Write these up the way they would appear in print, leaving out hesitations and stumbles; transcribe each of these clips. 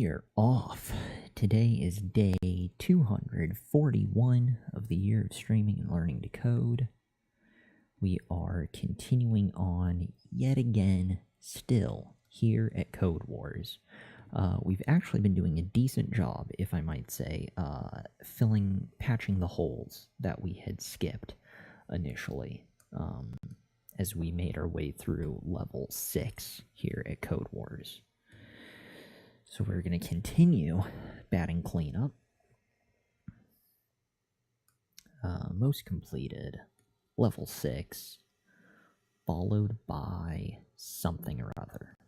We are off. Today is day 241 of the year of streaming and learning to code. We are continuing on yet again, still here at CODEWARS. We've actually been doing a decent job, if I might say, patching the holes that we had skipped initially, as we made our way through level 6 here at CODEWARS. So we're going to continue batting cleanup. Most completed, level 6, followed by something or other.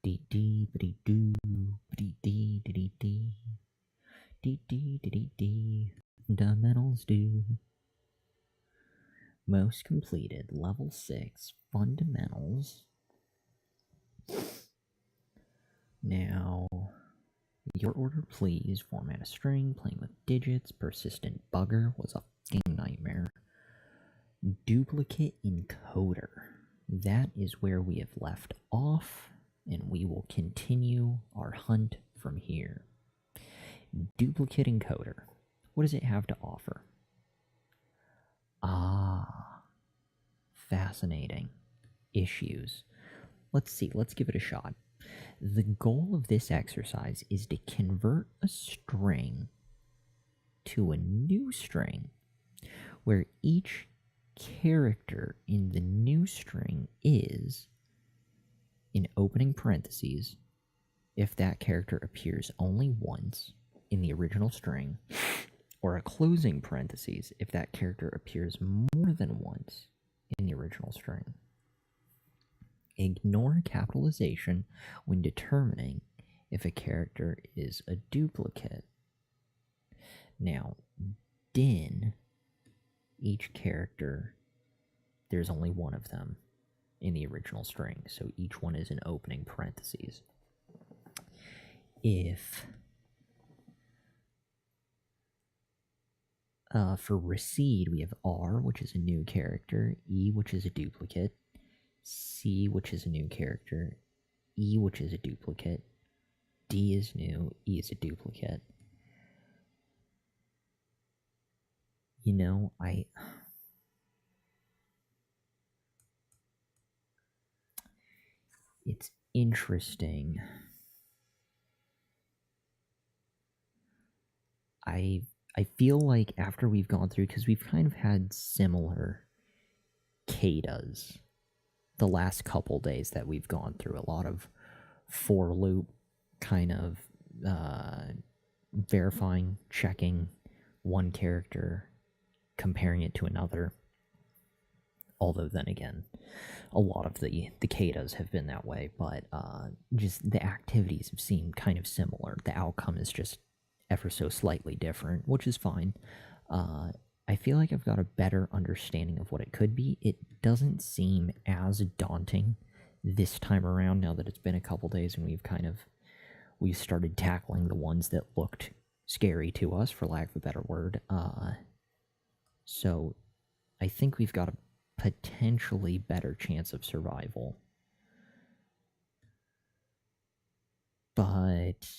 Dee-dee, ba-dee-doo, ba-dee-dee, dee-dee-dee, dee-dee, dee-dee-dee, fundamentals do. Most completed, level 6, fundamentals. Now, your order please, format a string, playing with digits, persistent bugger was a fucking nightmare. Duplicate encoder, that is where we have left off, and we will continue our hunt from here. Duplicate encoder, what does it have to offer? Fascinating. Issues. Let's see, let's give it a shot. The goal of this exercise is to convert a string to a new string where each character in the new string is, in opening parentheses, if that character appears only once in the original string, or a closing parentheses if that character appears more than once in the original string. Ignore capitalization when determining if a character is a duplicate. Now, din, each character, there's only one of them in the original string, so each one is an opening parentheses. If, for recede, we have R, which is a new character, E, which is a duplicate, C, which is a new character, E, which is a duplicate, D is new, E is a duplicate. You know, it's interesting. I feel like after we've gone through, because we've kind of had similar CODEWARS the last couple days that we've gone through, a lot of for loop kind of verifying, checking one character, comparing it to another. Although then again, a lot of the CODEWARS have been that way, but just the activities have seemed kind of similar. The outcome is just ever so slightly different, which is fine. I feel like I've got a better understanding of what it could be. It doesn't seem as daunting this time around, now that it's been a couple days and we've started tackling the ones that looked scary to us, for lack of a better word. So I think we've got a potentially better chance of survival. But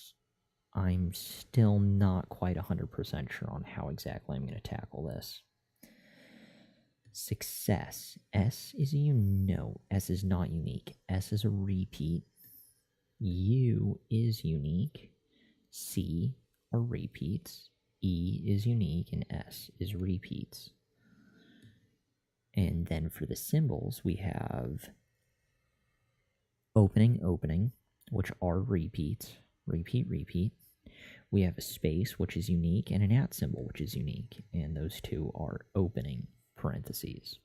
I'm still not quite 100% sure on how exactly I'm going to tackle this. Success. S is S is not unique. S is a repeat. U is unique. C are repeats. E is unique, and S is repeats. And then for the symbols, we have opening, which are repeats. Repeat. We have a space, which is unique, and an @ symbol, which is unique. And those two are opening parentheses.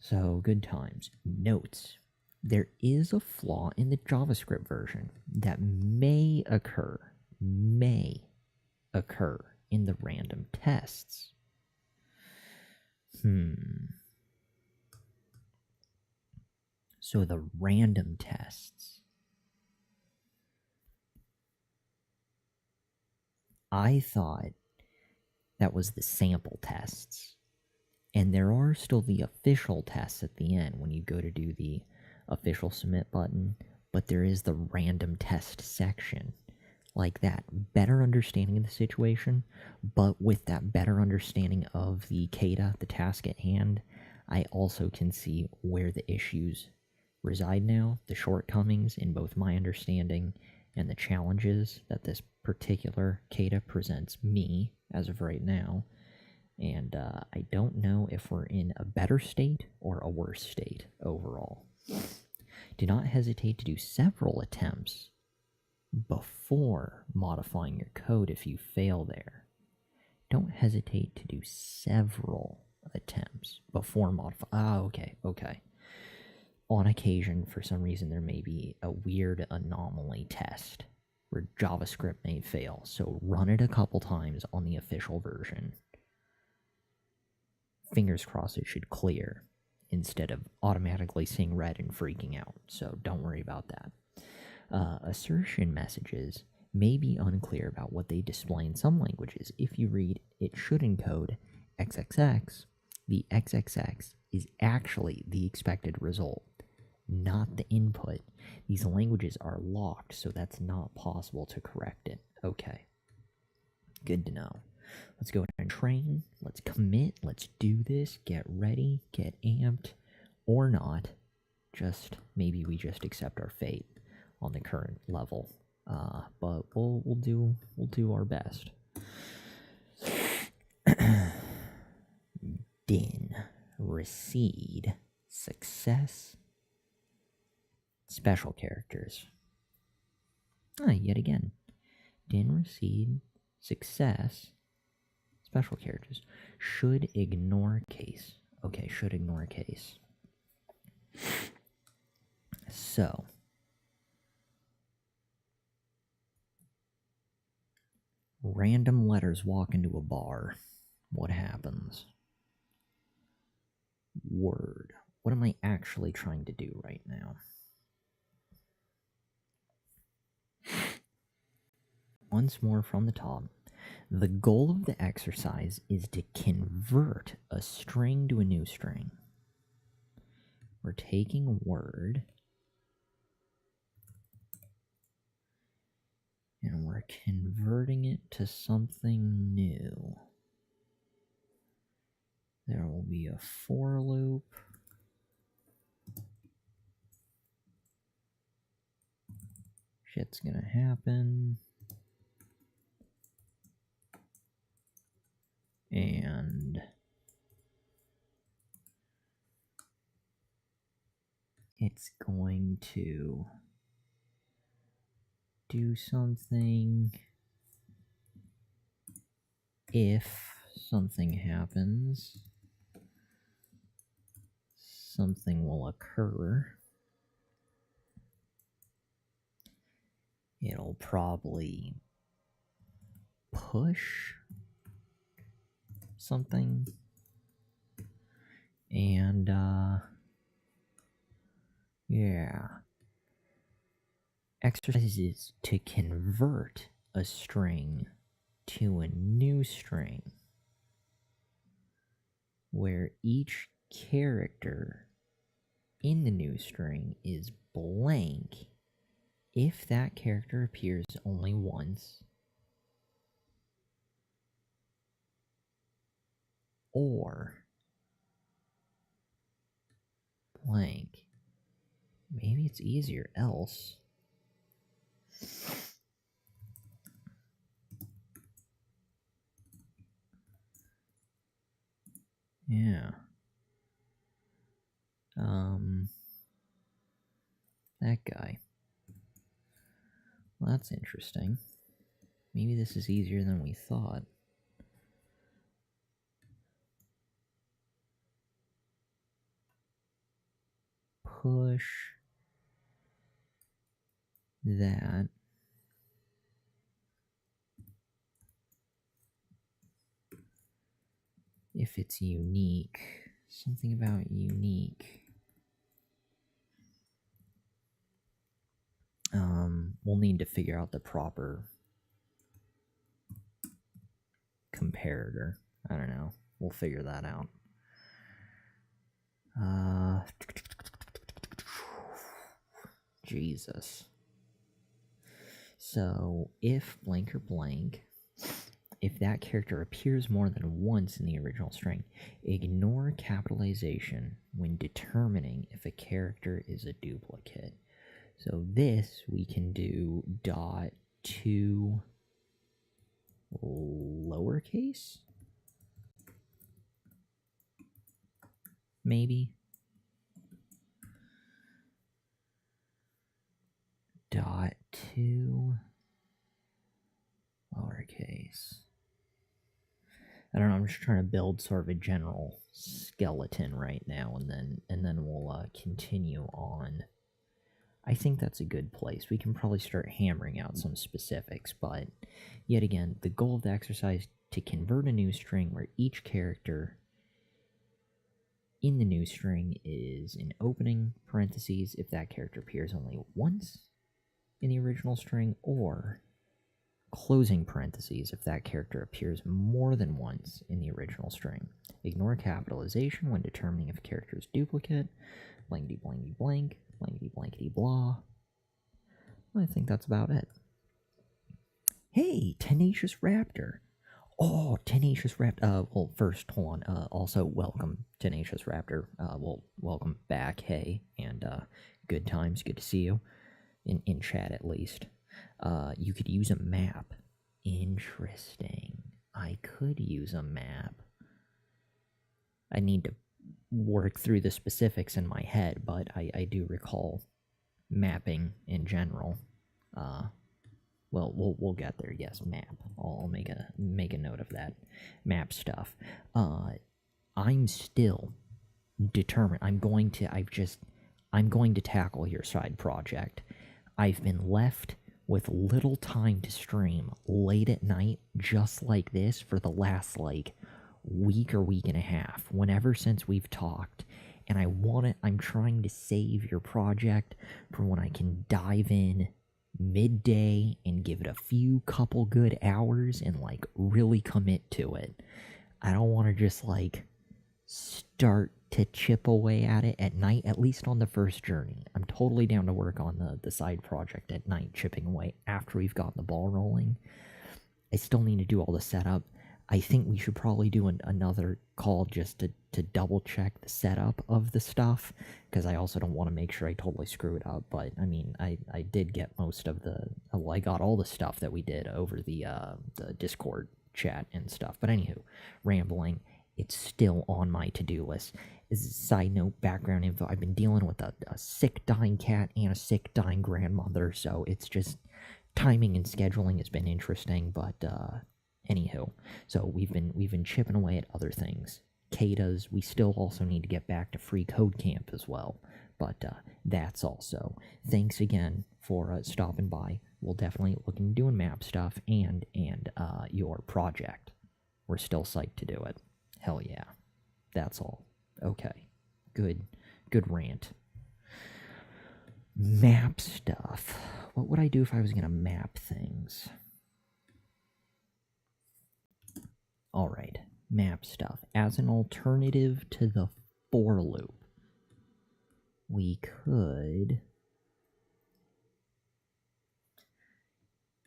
So, good times. Notes. There is a flaw in the JavaScript version that may occur in the random tests. So the random tests. I thought that was the sample tests. And there are still the official tests at the end when you go to do the official submit button, but there is the random test section. Like that, better understanding of the situation, but with that better understanding of the CADA, the task at hand, I also can see where the issues reside now, the shortcomings in both my understanding and the challenges that this particular CADA presents me as of right now. And I don't know if we're in a better state or a worse state overall. Do not hesitate to do several attempts before modifying your code if you fail there. Don't hesitate to do several attempts before modifying. Okay. On occasion, for some reason, there may be a weird anomaly test where JavaScript may fail, so run it a couple times on the official version. Fingers crossed it should clear instead of automatically seeing red and freaking out, so don't worry about that. Assertion messages may be unclear about what they display in some languages. If you read it should encode XXX, the XXX is actually the expected result, not the input. These languages are locked, so that's not possible to correct it. Okay. Good to know. Let's go and train. Let's commit. Let's do this. Get ready. Get amped. Or not. Maybe we just accept our fate on the current level. But we'll do our best. Din. Recede. Success. Special characters. Yet again. Din, recede, success, special characters. Should ignore case. Okay, should ignore case. So, random letters walk into a bar. What happens? Word. What am I actually trying to do right now? Once more from the top, the goal of the exercise is to convert a string to a new string. We're taking a word and we're converting it to something new. There will be a for loop. Shit's gonna happen. And it's going to do something if something happens. Something will occur. It'll probably push something. And, yeah. Exercises to convert a string to a new string, where each character in the new string is blank if that character appears only once, or blank. Maybe it's easier else. Yeah. That guy. Well, that's interesting. Maybe this is easier than we thought. Push that. If it's unique. Something about unique. We'll need to figure out the proper comparator. I don't know. We'll figure that out. Jesus. So, if blank or blank, if that character appears more than once in the original string, ignore capitalization when determining if a character is a duplicate. So this we can do dot to lowercase, maybe. Dot to lowercase. I don't know, I'm just trying to build sort of a general skeleton right now, and then we'll continue on. I think that's a good place. We can probably start hammering out some specifics, but yet again, the goal of the exercise to convert a new string where each character in the new string is in opening parentheses if that character appears only once in the original string, or closing parentheses if that character appears more than once in the original string. Ignore capitalization when determining if a character is duplicate. Blankety blankety blank, blankety blankety blah. I think that's about it. Hey, Tenacious Raptor. Oh, Tenacious Raptor. Well, first, hold on. Also, welcome, Tenacious Raptor. Well, welcome back. Hey, and good times. Good to see you in chat at least. You could use a map. Interesting. I could use a map. I need to work through the specifics in my head, but I do recall mapping in general. Well, we'll get there. Yes, map. I'll make a note of that map stuff. I'm still determined. I'm going to tackle your side project. I've been left with little time to stream late at night, just like this, for the last week or week and a half. Whenever since we've talked, and I'm trying to save your project for when I can dive in midday and give it a couple good hours and really commit to it. I don't want to just start to chip away at it at night, at least on the first journey. I'm totally down to work on the side project at night, chipping away after we've got the ball rolling. I still need to do all the setup. I think we should probably do another call just to double check the setup of the stuff, because I also don't want to make sure I totally screw it up. But I mean, I did get most of I got all the stuff that we did over the Discord chat and stuff. But anywho, rambling. It's still on my to-do list. As a side note, background info, I've been dealing with a sick dying cat and a sick dying grandmother, so it's just timing and scheduling has been interesting, but anywho, so we've been chipping away at other things. CADAs, we still also need to get back to free code camp as well, but that's also. Thanks again for stopping by. We'll definitely look into doing map stuff and your project. We're still psyched to do it. Hell yeah. That's all. Okay. Good rant. Map stuff. What would I do if I was going to map things? Alright. Map stuff. As an alternative to the for loop, we could...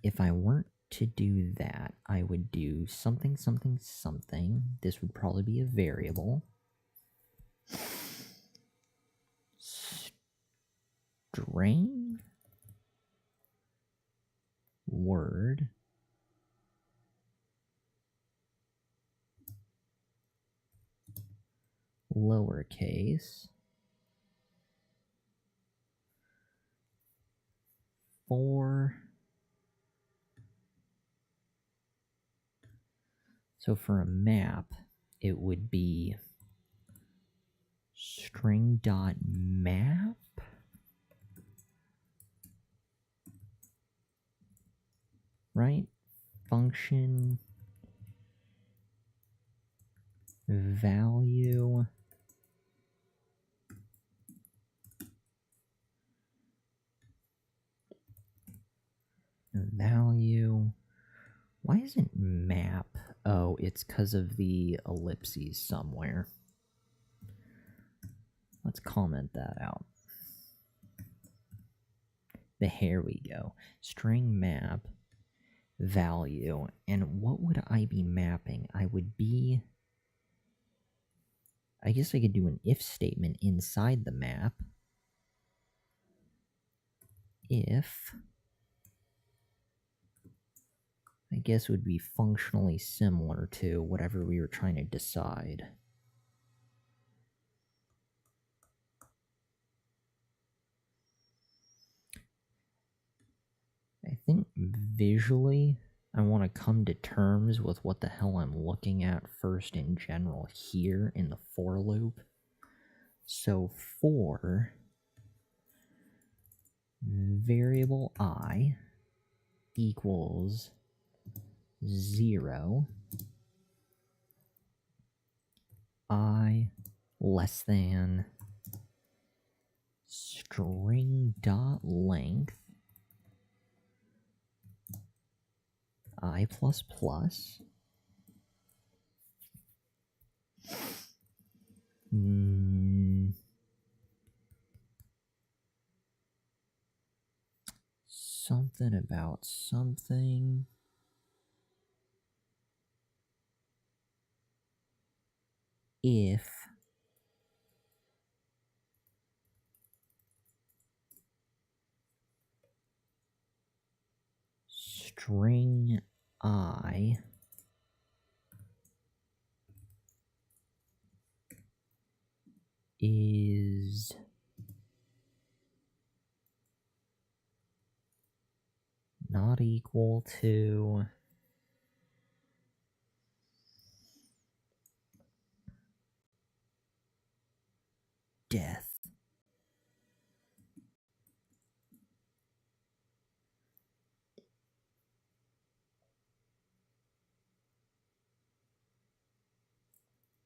If I weren't to do that, I would do something, something, something. This would probably be a variable. String word lowercase for. So for a map, it would be string.map. Right? Function value Why isn't map? Oh, it's because of the ellipses somewhere. Let's comment that out. There we go. String map value. And what would I be mapping? I guess I could do an if statement inside the map. If, I guess, would be functionally similar to whatever we were trying to decide. I think visually, I want to come to terms with what the hell I'm looking at first in general here in the for loop. So for variable I equals 0, I less than string dot length I plus plus something about something if string I is not equal to death.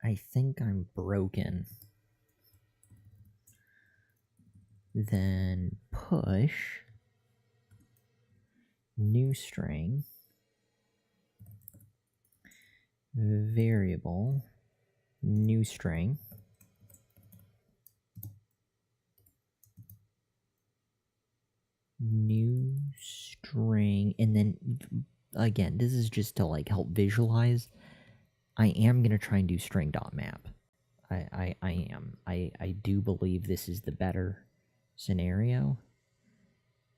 I think I'm broken. Then push new string variable new string and then again, this is just to like help visualize. I am gonna try and do string.map. I am. I do believe this is the better scenario.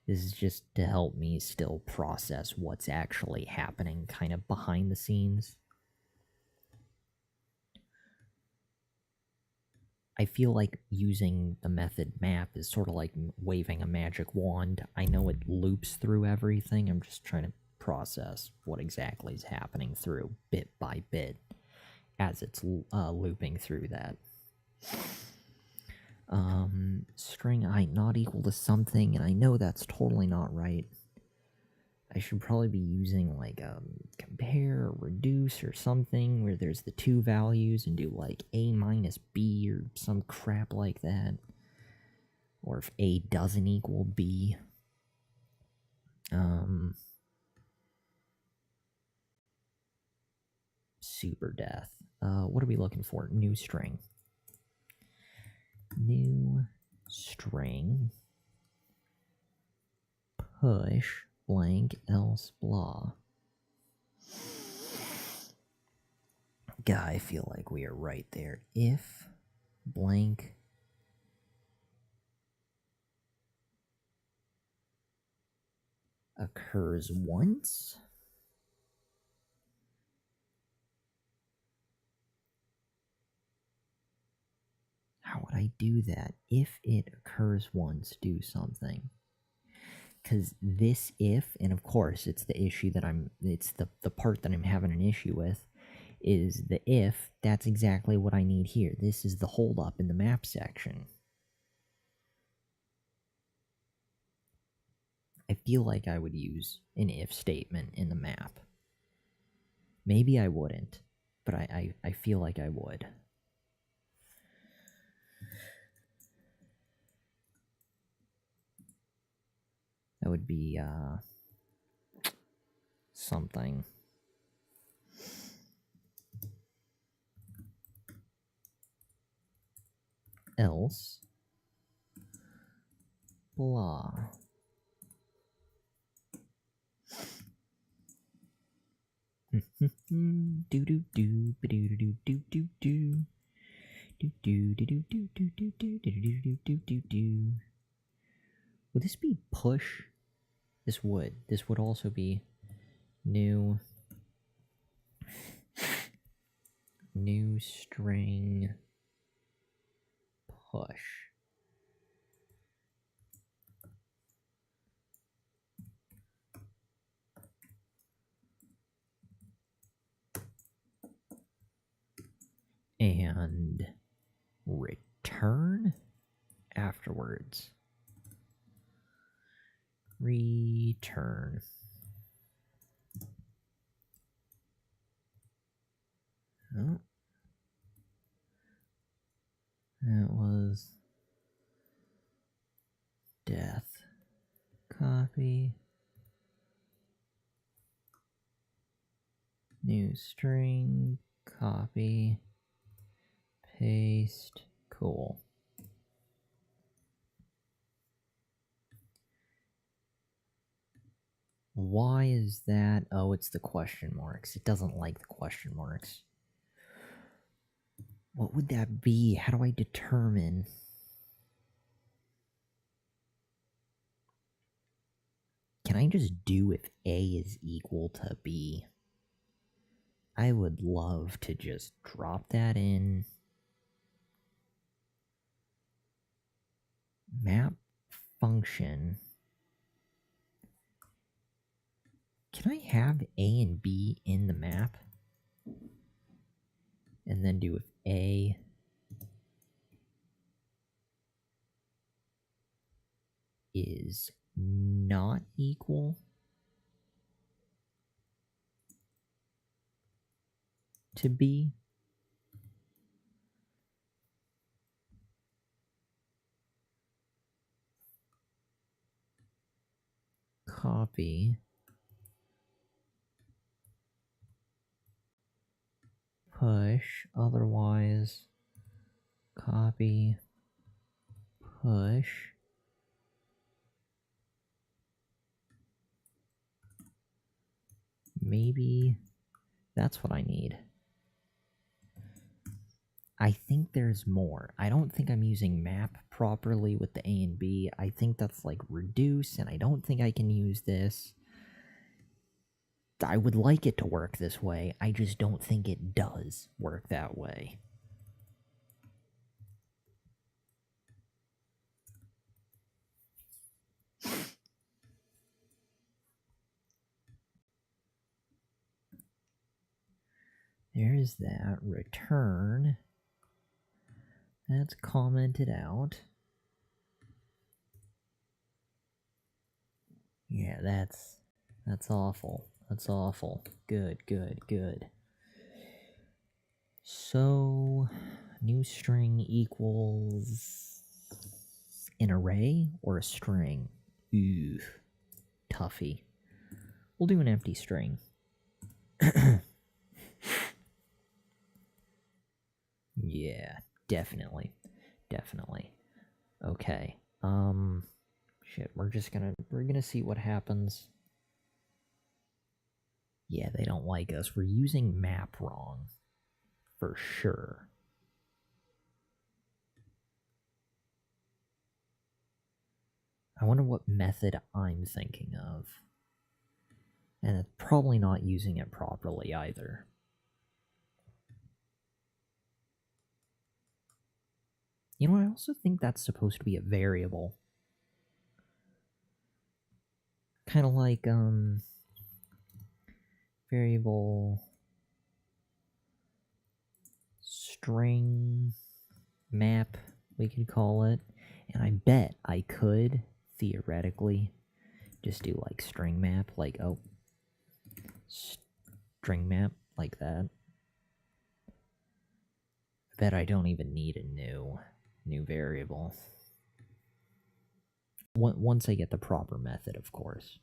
This is just to help me still process what's actually happening kind of behind the scenes. I feel like using the method map is sort of like waving a magic wand. I know it loops through everything. I'm just trying to process what exactly is happening through bit by bit as it's looping through that. String I not equal to something, and I know that's totally not right. I should probably be using like compare or reduce or something where there's the two values and do like A minus B or some crap like that. Or if A doesn't equal B. Super death. What are we looking for? New string. New string. Push blank else blah. God, I feel like we are right there. If blank occurs once, how would I do that? If it occurs once, do something. Because this if, and of course it's the issue that it's the part that I'm having an issue with, is the if, that's exactly what I need here. This is the holdup in the map section. I feel like I would use an if statement in the map. Maybe I wouldn't, but I feel like I would. That would be something. Else blah. do do do do do do do do do do do do do do do do do do do do. Would this be push? This would. This would also be new string push. And return afterwards. Return. Oh. That was death. Copy. New string. Copy. Paste. Cool. Why is that? Oh, it's the question marks. It doesn't like the question marks. What would that be? How do I determine? Can I just do if A is equal to B? I would love to just drop that in. Map function. Can I have A and B in the map? And then do if A is not equal to B? Copy. Push, otherwise copy, push. Maybe that's what I need. I think there's more. I don't think I'm using map properly with the A and B. I think that's like reduce, and I don't think I can use this. I would like it to work this way. I just don't think it does work that way. There's that. Return. That's commented out. Yeah, that's awful. That's awful. Good, good, good. So, new string equals an array or a string? Ooh, toughy. We'll do an empty string. Yeah, definitely. Definitely. Okay. Shit, we're gonna see what happens. Yeah, they don't like us. We're using map wrong. For sure. I wonder what method I'm thinking of. And it's probably not using it properly either. You know, I also think that's supposed to be a variable. Kind of like, variable string map, we could call it. And I bet I could, theoretically, just do like StringMap, like, oh, StringMap, like that. I bet I don't even need a new variable. Once I get the proper method, of course.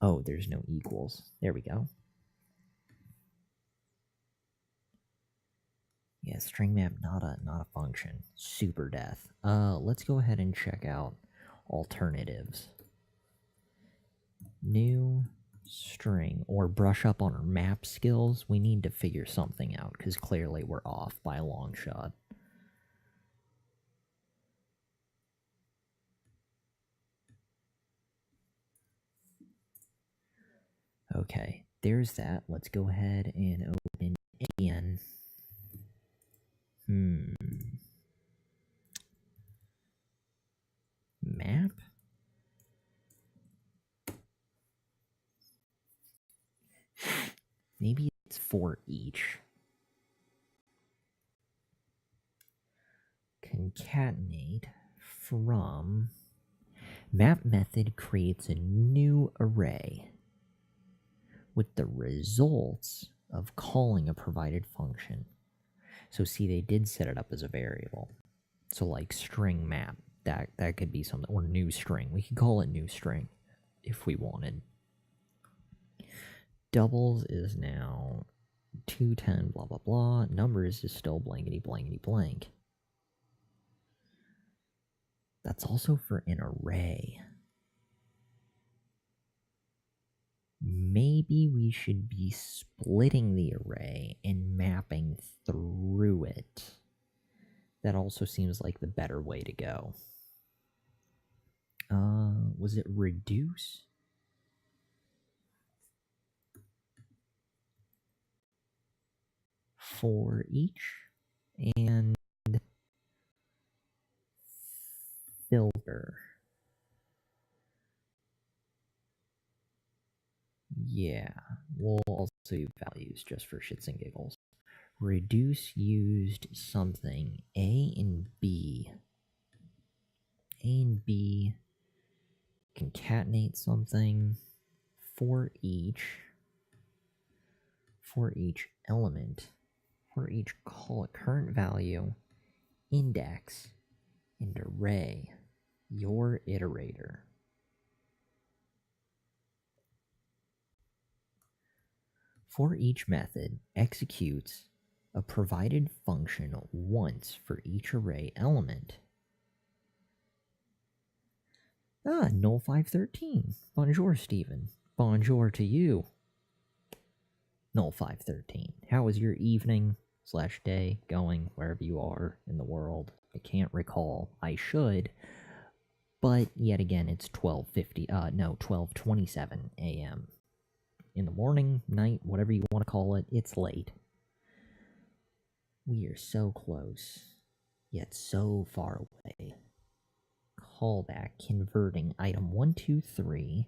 Oh, there's no equals. There we go. Yeah, StringMap, not a function. Super death. Let's go ahead and check out alternatives. new string, or brush up on our map skills. We need to figure something out because clearly we're off by a long shot. Okay, there's that. Let's go ahead and open it again. Map? Maybe it's for each. Concatenate from map method creates a new array with the results of calling a provided function. So see, they did set it up as a variable. So like StringMap, that could be something, or new string. We could call it new string if we wanted. Doubles is now 210, blah, blah, blah. Numbers is still blankety, blankety, blank. That's also for an array. Maybe we should be splitting the array and mapping through it. That also seems like the better way to go. Was it reduce? For each, and filter. Yeah, we'll also use values just for shits and giggles. Reduce used something. A and B. A and B concatenate something for each element, for each call current value, index, and array, your iterator. For each method executes a provided function once for each array element. Null 513. Bonjour, Stephen. Bonjour to you. Null 513. How is your evening / day going wherever you are in the world? I can't recall. I should. But yet again, it's 12:27 a.m. in the morning, night, whatever you want to call it. It's late. We are so close, yet so far away. Callback converting item 123.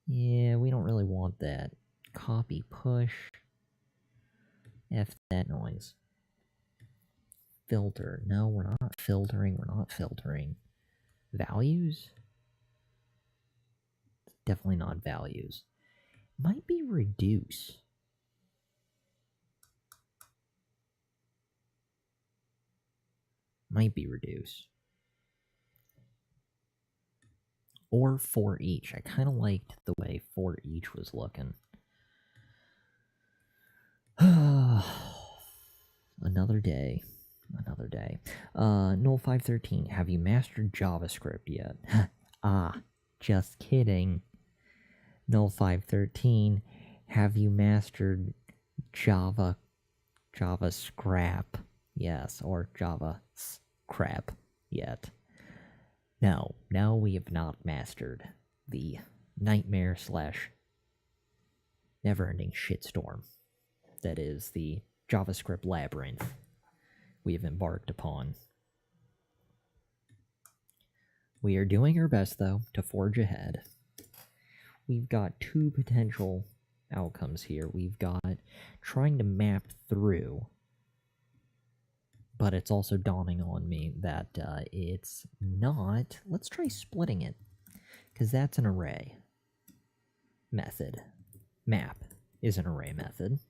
Yeah, we don't really want that. Copy push. F that noise. Filter. No, we're not filtering. We're not filtering. Values? Definitely not values. Might be reduce. Might be reduce. Or for each. I kind of liked the way for each was looking. Another day. Another day. Null 513. Have you mastered JavaScript yet? Just kidding. Null 513. Have you mastered Java Scrap? Yes, or Java Crap yet? No, we have not mastered the nightmare / never-ending shitstorm that is the JavaScript labyrinth we have embarked upon. We are doing our best, though, to forge ahead. We've got two potential outcomes here. We've got trying to map through, but it's also dawning on me that it's not. Let's try splitting it, because that's an array method. Map is an array method.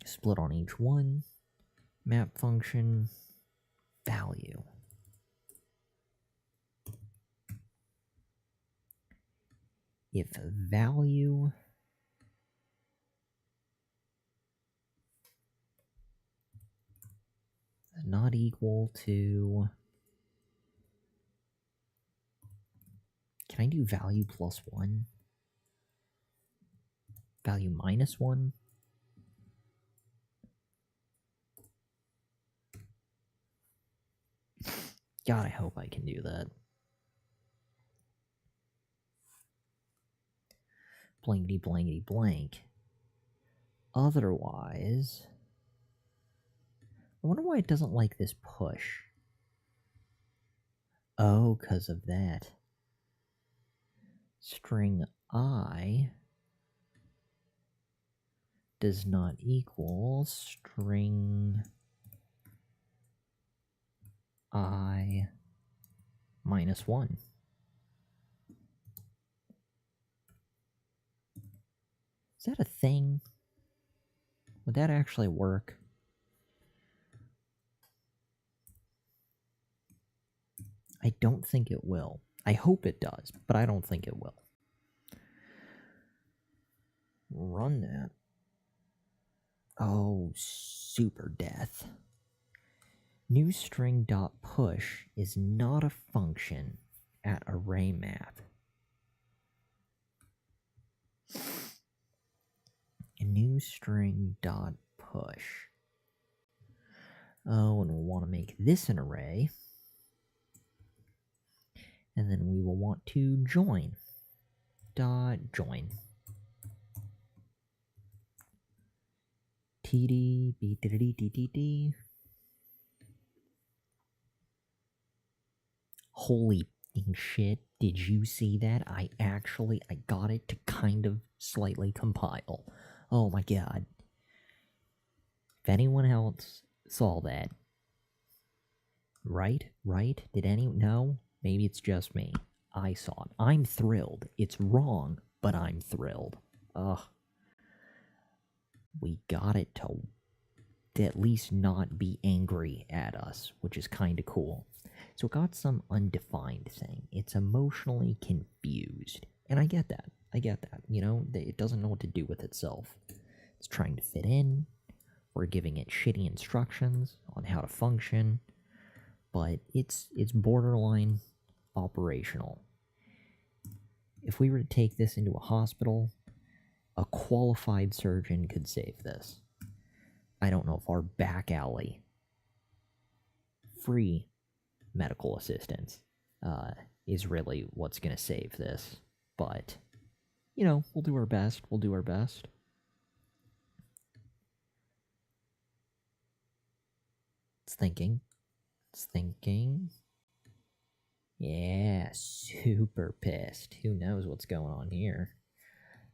Split on each one. Map function. Value. If value is not equal to Can I do value +1? Value -1? God, I hope I can do that. Blankety blankety blank. Otherwise, I wonder why it doesn't like this push. Oh, because of that. String I does not equal string I -1. Is that a thing? Would that actually work? I don't think it will. I hope it does, but I don't think it will. Run that. Oh, super death. New string.push is not a function at array map. New string.push. Oh, and we'll want to make this an array. And then we will want to join. .join. TD, BDDDD. Holy shit, did you see that? I got it to kind of slightly compile. Oh my god. If anyone else saw that. Right? Did anyone? No? Maybe it's just me. I saw it. I'm thrilled. It's wrong, but I'm thrilled. Ugh. We got it to at least not be angry at us, which is kind of cool. So it got some undefined thing. It's emotionally confused. And I get that. You know, it doesn't know what to do with itself. It's trying to fit in. We're giving it shitty instructions on how to function. But it's borderline operational. If we were to take this into a hospital, a qualified surgeon could save this. I don't know if our back alley free medical assistance is really what's going to save this. But, you know, we'll do our best. It's thinking. Yeah, super pissed. Who knows what's going on here?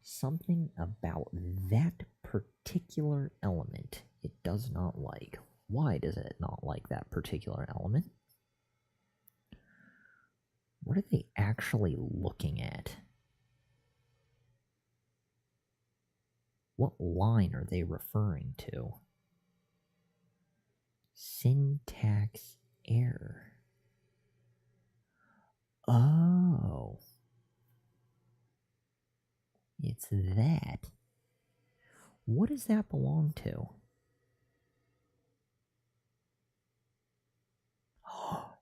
Something about that particular element it does not like. Why does it not like that particular element? What are they actually looking at? What line are they referring to? Syntax error. Oh. It's that. What does that belong to?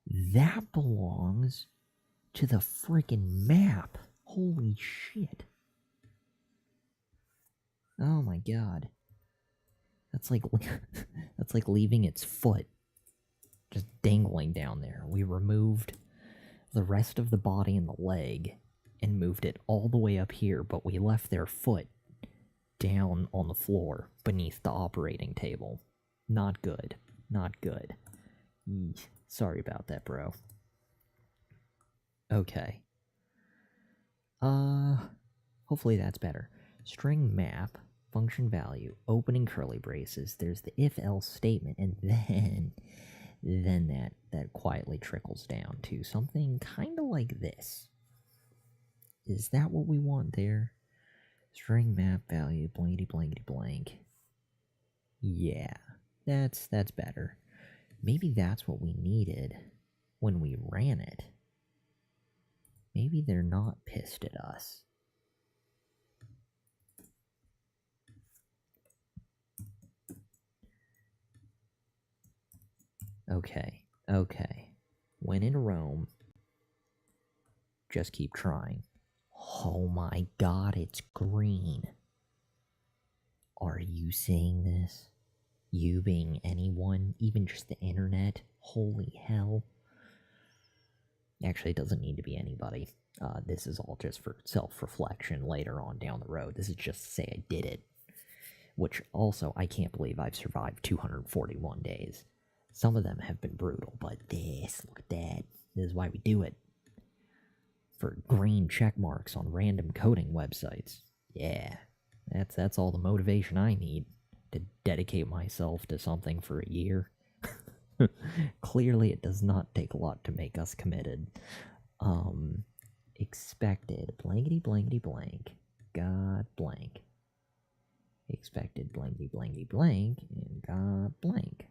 That belongs to the freaking map. Holy shit. Oh my god. That's like leaving its foot just dangling down there. We removed the rest of the body and the leg and moved it all the way up here, but we left their foot down on the floor beneath the operating table. Not good. Eesh. Sorry about that, bro. Okay. Hopefully that's better. String map, function value, opening curly braces, there's the if-else statement, and then that quietly trickles down to something kind of like this. Is that what we want there? String map value, blankety blankety blank. Yeah, that's better. Maybe that's what we needed when we ran it. Maybe they're not pissed at us. Okay. When in Rome, Just keep trying. Oh my god, it's green. Are you seeing this? You being anyone, even just the internet? Holy hell. Actually, it doesn't need to be anybody. This is all just for self-reflection later on down the road. This is just to say I did it. Which also, I can't believe I've survived 241 days. Some of them have been brutal, but this, look at that. This is why we do it. For green check marks on random coding websites. Yeah, that's all the motivation I need to dedicate myself to something for a year. Clearly, it does not take a lot to make us committed. Expected blankety blankety blank. God blank. Expected blankety blankety blank and God blank.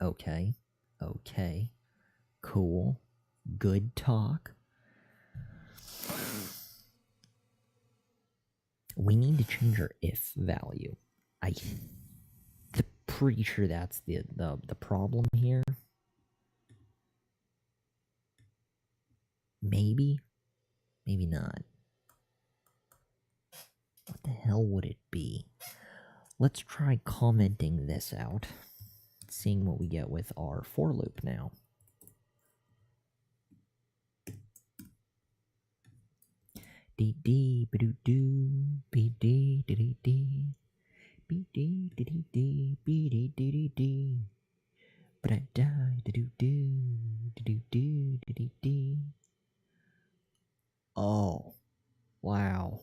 Okay. Okay. Cool. Good talk. We need to change our if value. I'm pretty sure that's the problem here. Maybe. Maybe not. What the hell would it be? Let's try commenting this out. Seeing what we get with our for loop now. Dee dee ba doo doo be dee dee dee dee be dee dee dee dee be dee dee dee dee but I die doo doo doo doo doo dee dee. Oh, wow.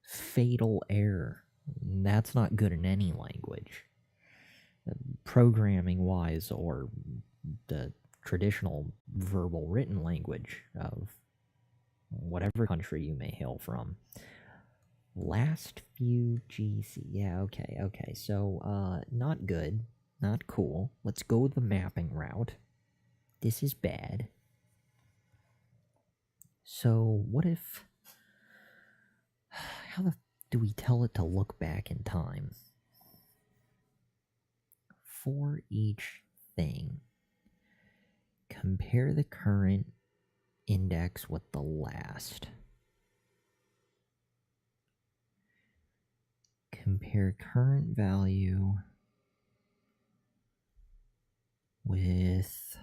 Fatal error. That's not good in any language. Programming wise, or the traditional verbal written language of whatever country you may hail from. Last few GC. Yeah, okay. So, not good. Not cool. Let's go the mapping route. This is bad. So, what if... How do we tell it to look back in time? For each thing, compare the current index with the last. Compare current value with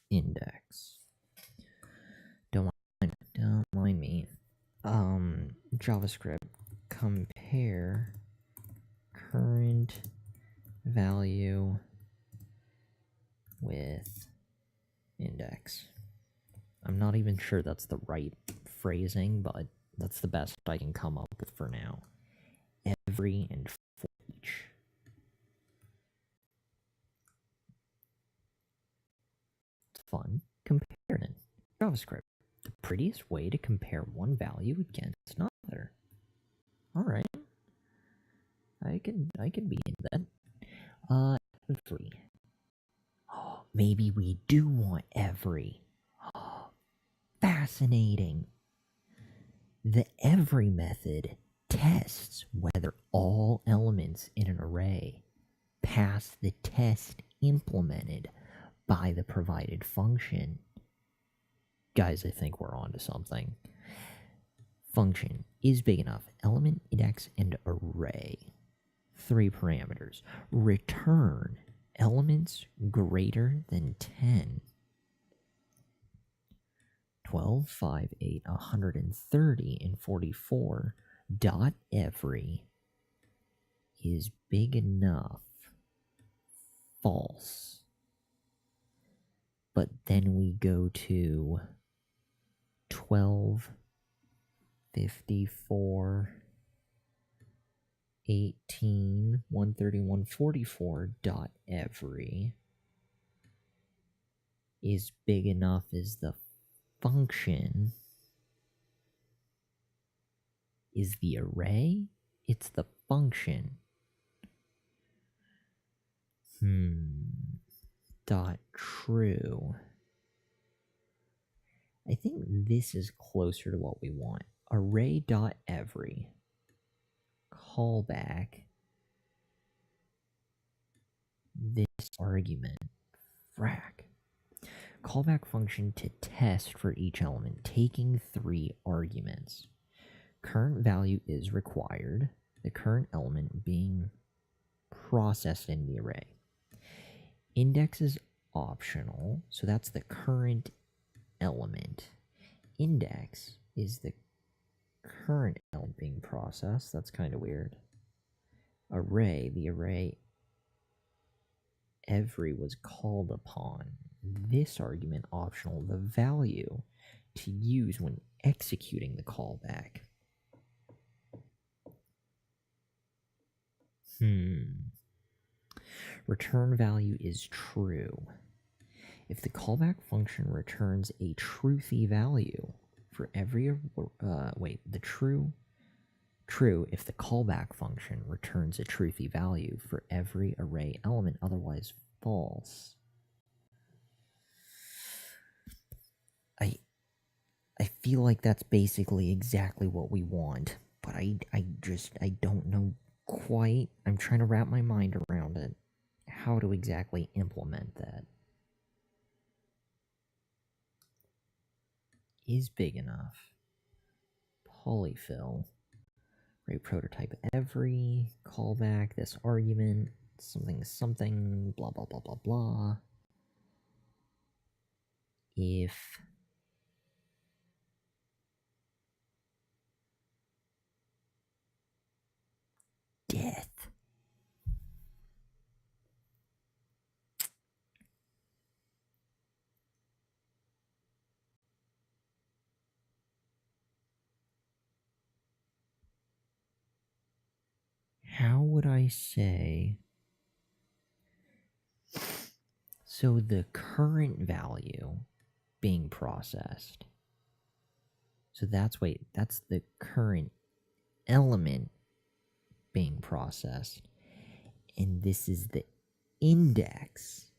index. Don't mind me. JavaScript, compare current value with index. I'm not even sure that's the right phrasing, but that's the best I can come up with for now. Every and for each. It's fun. Comparing. JavaScript. The prettiest way to compare one value against another. Alright. I can be into that. Every. Oh, maybe we do want every. Oh, fascinating. The every method tests whether all elements in an array pass the test implemented by the provided function. Guys, I think we're on to something. Function is big enough. Element, index, and array. 3 parameters. Return elements greater than 10. 12, 5, 8, 130, and 44 dot every is big enough. False. But then we go to 12, 54, 18, 131, 44 dot every is big enough as the function is the array. It's the function. Dot true. I think this is closer to what we want. Array dot every. Callback this argument frack. Callback function to test for each element, taking 3 arguments. Current value is required, the current element being processed in the array. Index is optional, so that's the current element. Index is the current element being processed. That's kind of weird. Array, the array every was called upon. This argument optional, the value to use when executing the callback. Return value is true. If the callback function returns a truthy value for every true if the callback function returns a truthy value for every array element, otherwise false. I feel like that's basically exactly what we want, but I don't know quite. I'm trying to wrap my mind around it. How to exactly implement that. Is big enough. Polyfill. Right, prototype every, callback, this argument, something, blah, blah, blah, blah, blah. If death. How would I say? So the current value being processed. So that's the current element being processed. And this is the index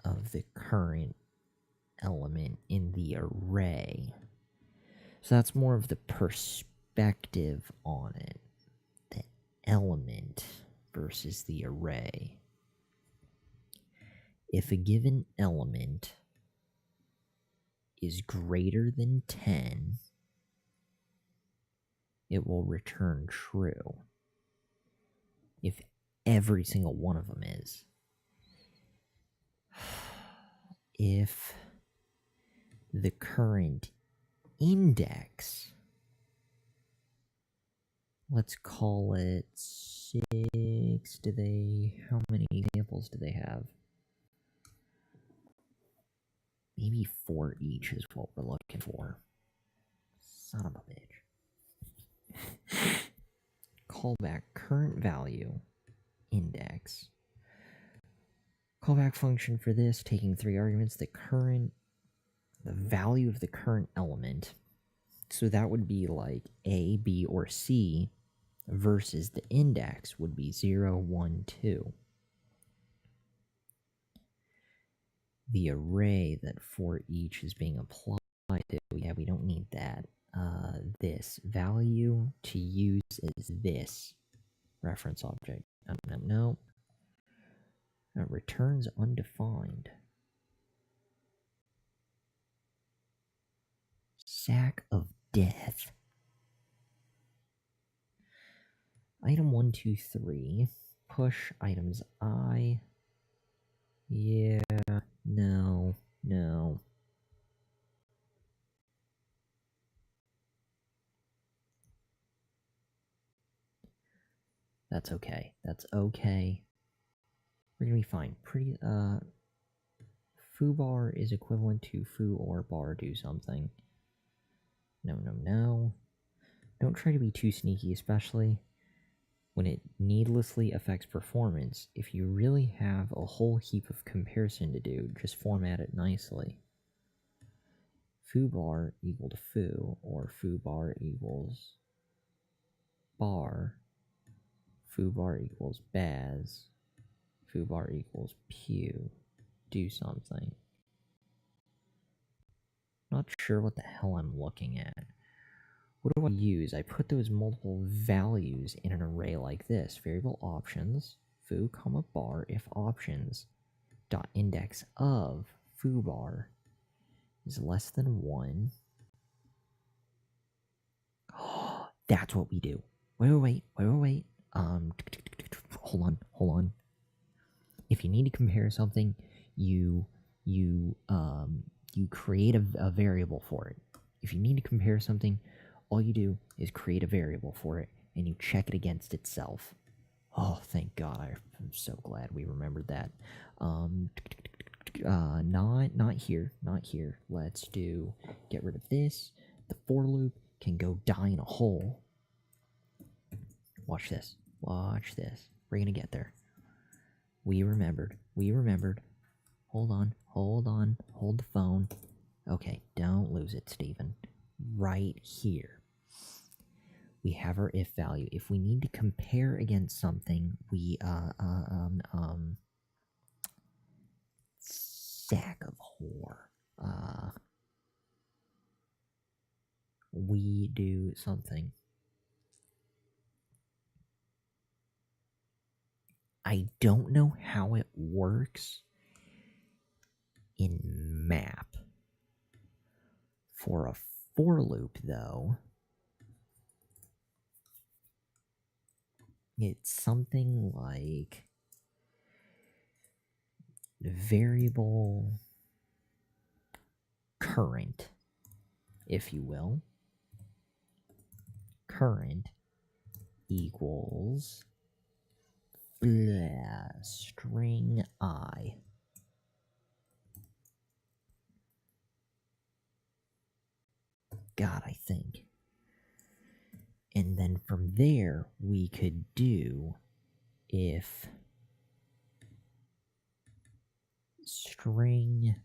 of the current element in the array. So that's more of the perspective on it. The element versus the array. If a given element is greater than 10, it will return true. If every single one of them is. If the current index, let's call it 6, how many examples do they have? Maybe 4 each is what we're looking for. Son of a bitch. Callback current value index. Callback function for this, taking 3 arguments, the value of the current element. So that would be like A, B, or C versus the index would be 0, 1, 2. The array that for each is being applied to, yeah, we don't need that. This value to use is this reference object. No. Returns undefined. Sack of death. Item 1, 2, 3. Push items I. Yeah. No. That's okay. We're gonna be fine. Fubar is equivalent to foo or bar do something. No. Don't try to be too sneaky, especially when it needlessly affects performance. If you really have a whole heap of comparison to do, just format it nicely. Fubar equal to foo, or foobar equals bar. Fubar equals baz. Fubar equals pew. Do something. Not sure what the hell I'm looking at. What do I use? I put those multiple values in an array like this. Variable options, foo, comma, bar, if options, dot index of Fubar is less than 1. Oh, that's what we do. Wait. Hold on. If you need to compare something, you create a variable for it. If you need to compare something, all you do is create a variable for it, and you check it against itself. Oh, thank God! I'm so glad we remembered that. Not here. Let's get rid of this. The for loop can go die in a hole. Watch this. We're gonna get there. We remembered. Hold on. Hold the phone. Okay, don't lose it, Stephen. Right here. We have our if value. If we need to compare against something, we sack of whore. We do something. I don't know how it works in map. For a for loop, though, it's something like variable current, if you will. Current equals string I. God, I think. And then from there, we could do if string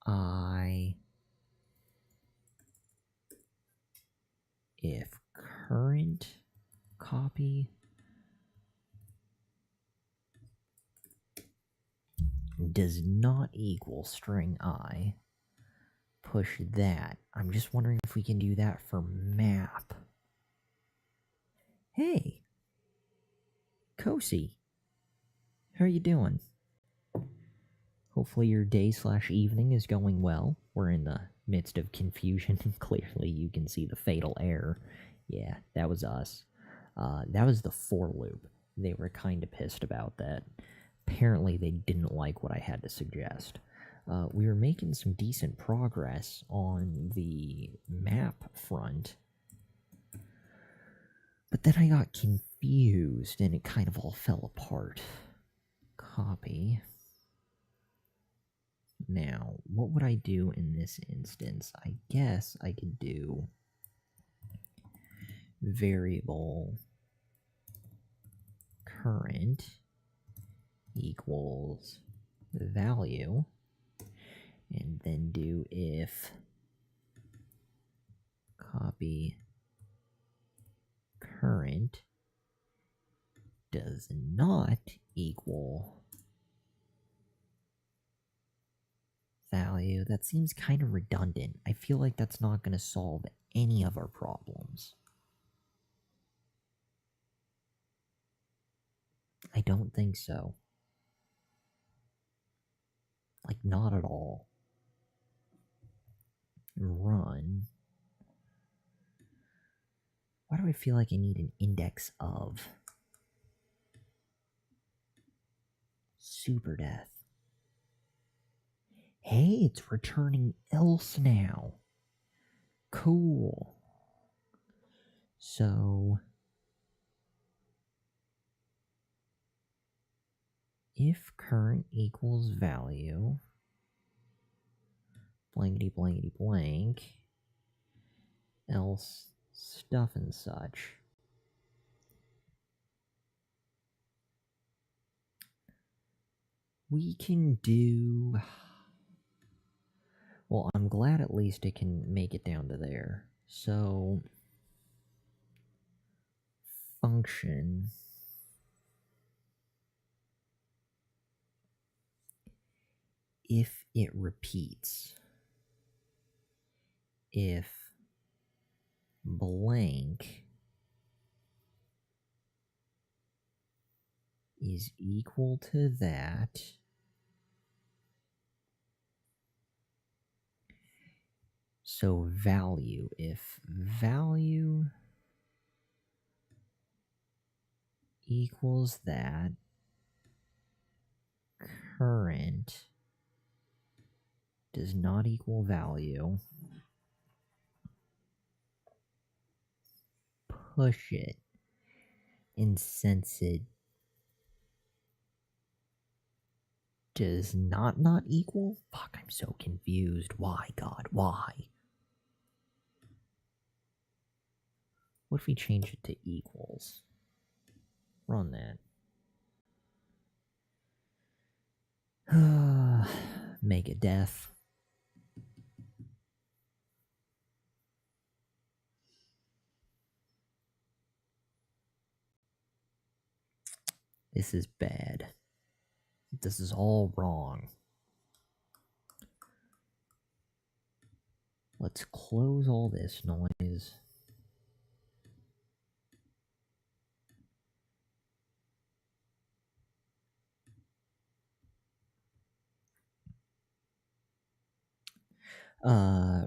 I, if current copy does not equal string I, push that. I'm just wondering if we can do that for map. Hey, Kosi, how are you doing? Hopefully your day/evening is going well. We're in the midst of confusion, and clearly you can see the fatal error. Yeah, that was us. That was the for loop. They were kind of pissed about that. Apparently they didn't like what I had to suggest. We were making some decent progress on the map front, but then I got confused and it kind of all fell apart. Copy. Now, what would I do in this instance? I guess I could do variable current equals value, and then do if copy current does not equal value. That seems kind of redundant. I feel like that's not going to solve any of our problems. I don't think so. Like, not at all. Run. Why do I feel like I need an index of? Super death. Hey, it's returning else now. Cool. So, if current equals value, blankety blankety blank, else stuff and such. We can do... Well, I'm glad at least it can make it down to there. So, function if it repeats, if blank is equal to that so value, if value equals that, current does not equal value, push it, and since it does not equal, fuck, I'm so confused. Why, God, why? What if we change it to equals? Run that. Megadeth. This is bad. This is all wrong. Let's close all this noise.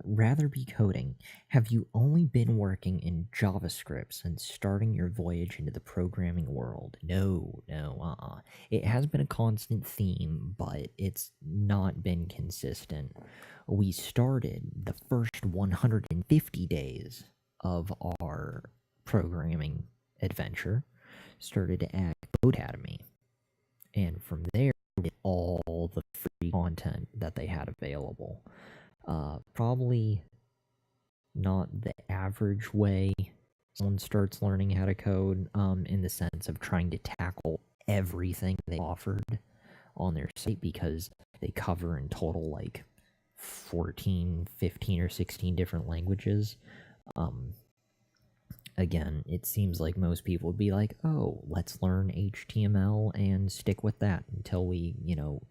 Rather be coding. Have you only been working in JavaScript since starting your voyage into the programming world? No, It has been a constant theme, but it's not been consistent. We started the first 150 days of our programming adventure, started at Codecademy, and from there, we did all the free content that they had available. Probably not the average way someone starts learning how to code, in the sense of trying to tackle everything they offered on their site, because they cover in total like 14, 15, or 16 different languages. Again, it seems like most people would be like, oh, let's learn HTML and stick with that until we,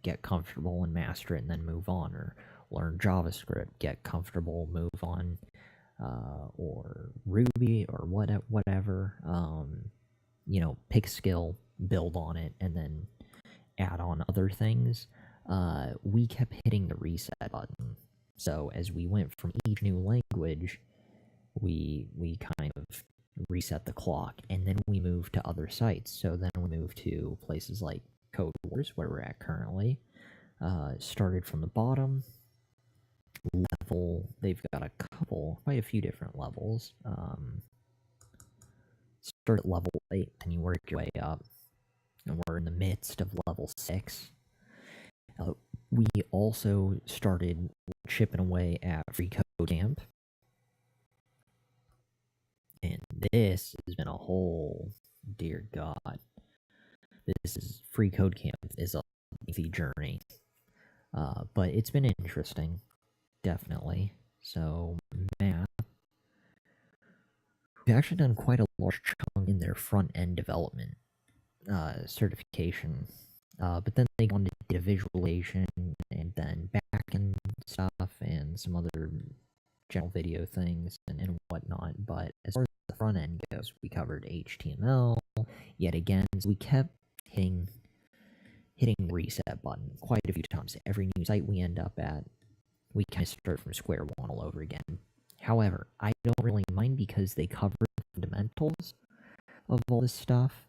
get comfortable and master it and then move on, or learn JavaScript, get comfortable, move on, or Ruby, or whatever, pick skill, build on it, and then add on other things. We kept hitting the reset button. So as we went from each new language, we kind of reset the clock, and then we moved to other sites. So then we moved to places like CODEWARS, where we're at currently. Started from the bottom level. They've got quite a few different levels. Start at level 8, and you work your way up, and we're in the midst of level 6. We also started chipping away at Free Code Camp, and this has been a whole, dear God, Free Code Camp is a lengthy journey, but it's been interesting, definitely. So, math, we've actually done quite a large chunk in their front-end development certification, but then they wanted to do visualization, and then back-end stuff, and some other general video things and whatnot. But as far as the front end goes, we covered HTML yet again. So we kept hitting the reset button quite a few times. Every new site we end up at, we kind of start from square one all over again. However, I don't really mind, because they cover the fundamentals of all this stuff,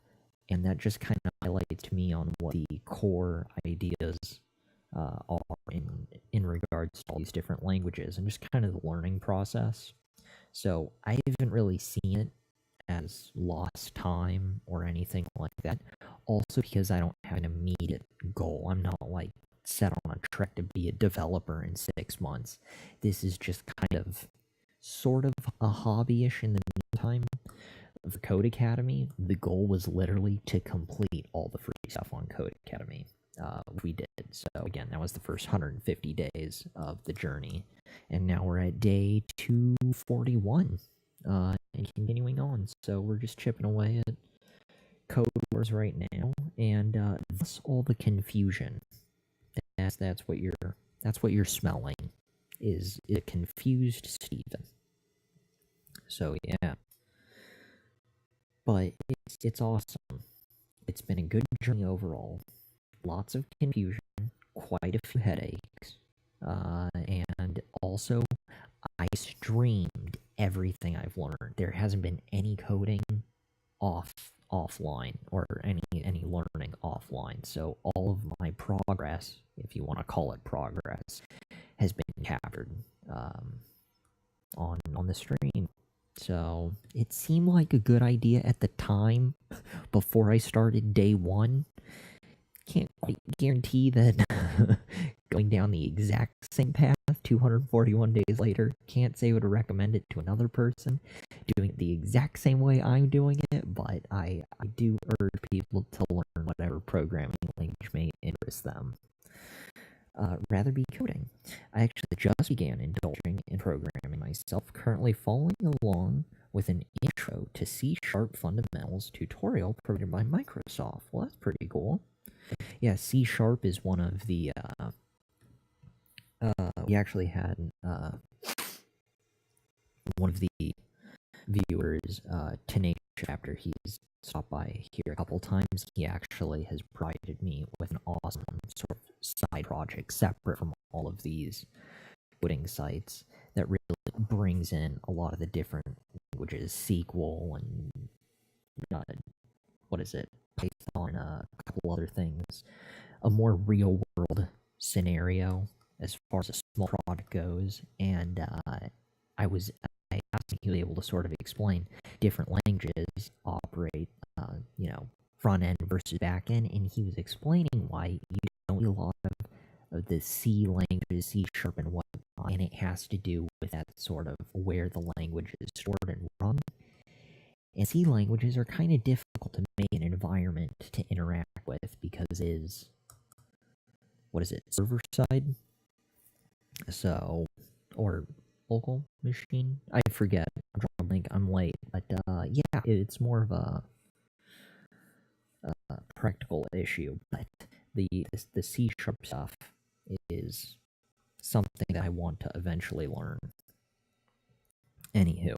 and that just kind of highlights to me on what the core ideas are in regards to all these different languages, and just kind of the learning process. So I haven't really seen it as lost time or anything like that. Also, because I don't have an immediate goal. I'm not like set on a track to be a developer in 6 months. This is just kind of sort of a hobby-ish in the meantime. For Codecademy, the goal was literally to complete all the free stuff on Codecademy. We did. So again, that was the first 150 days of the journey, and now we're at day 241, and continuing on. So we're just chipping away at CODEWARS right now, and that's all the confusion. That's what you're smelling, is a confused Steven. So yeah, but it's awesome. It's been a good journey overall. Lots of confusion, quite a few headaches, and also I streamed everything I've learned. There hasn't been any coding offline or any learning offline. So all of my progress, if you want to call it progress, has been captured on the stream. So it seemed like a good idea at the time before I started day one. Can't quite guarantee that going down the exact same path 241 days later, can't say I would recommend it to another person doing it the exact same way I'm doing it, but I do urge people to learn whatever programming language may interest them. Rather be coding. I actually just began indulging in programming myself, currently following along with an intro to C# fundamentals tutorial provided by Microsoft. Well, that's pretty cool. Yeah, C# is one of the we actually had one of the viewers, Tenacious, after he's stopped by here a couple times, he actually has provided me with an awesome sort of side project separate from all of these coding sites that really brings in a lot of the different languages, SQL and what is it, Python, a couple other things, a more real world scenario as far as a small project goes, and I asked him, he was able to sort of explain different languages operate, front end versus back end, and he was explaining why you don't need a lot of the C languages, C# and whatnot, and it has to do with that sort of where the language is stored and run. And C languages are kind of difficult to make an environment to interact with because server side? So, or local machine? I forget. I'm drawing a blank. I'm late. But yeah, it's more of a practical issue. But the C# stuff is something that I want to eventually learn. Anywho,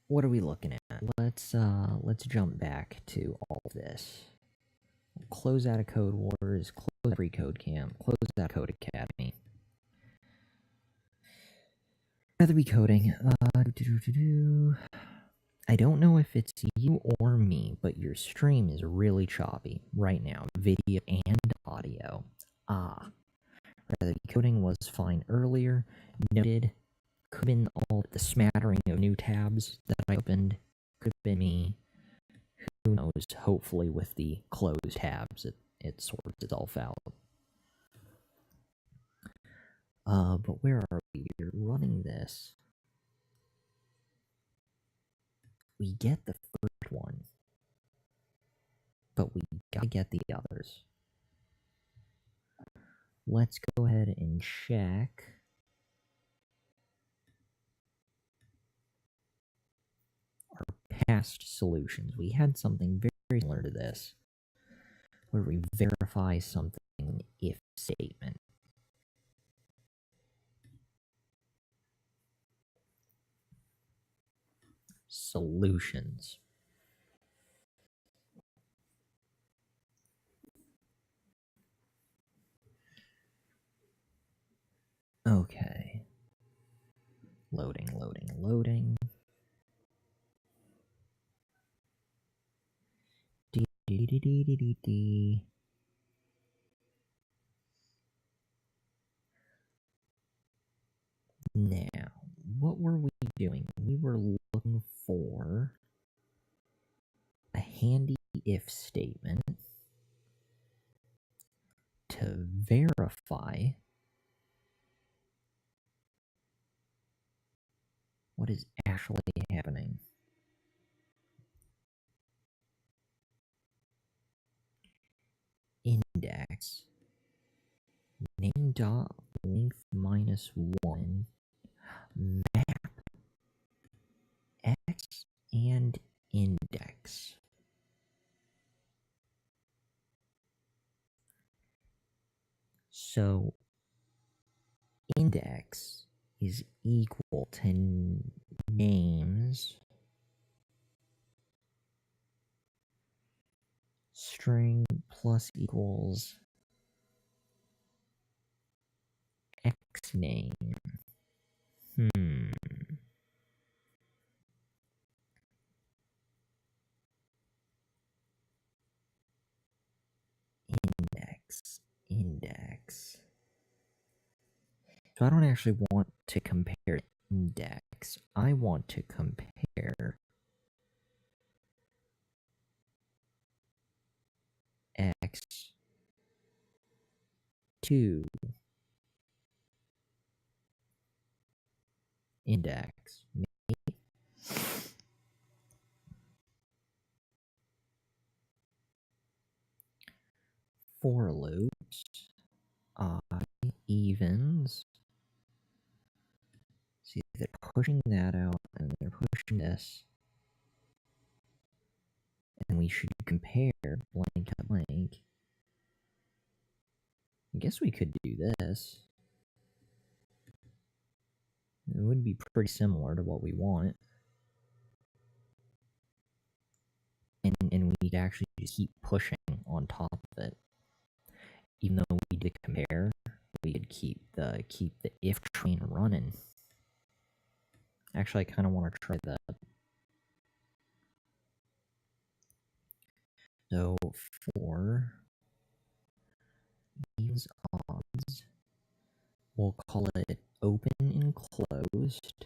what are we looking at? Let's jump back to all of this. Close out of CODEWARS, close every code camp, close out Code Academy. Rather be coding. I don't know if it's you or me, but your stream is really choppy right now, video and audio. Rather be coding was fine earlier. Noted. Could have been all the smattering of new tabs that I opened. Could have been me. Who knows? Hopefully, with the closed tabs, it sorts itself out. But where are we? We're running this. We get the first one, but we gotta get the others. Let's go ahead and check. Our past solutions. We had something very similar to this, where we verify something in an if statement. Solutions. Okay. Loading. Now, what were we doing? We were looking for a handy if statement to verify what is actually happening. Index name dot length -1 map x and index. So index is equal to names plus equals x name. Index. So I don't actually want to compare index. I want to compare x to index. For loops, I evens. See, they're pushing that out, and they're pushing this. And we should compare blank to blank. I guess we could do this. It would be pretty similar to what we want. And we'd actually just keep pushing on top of it. Even though we did compare, we could keep the if train running. Actually, I kind of want to try that. So for these odds, we'll call it open and closed.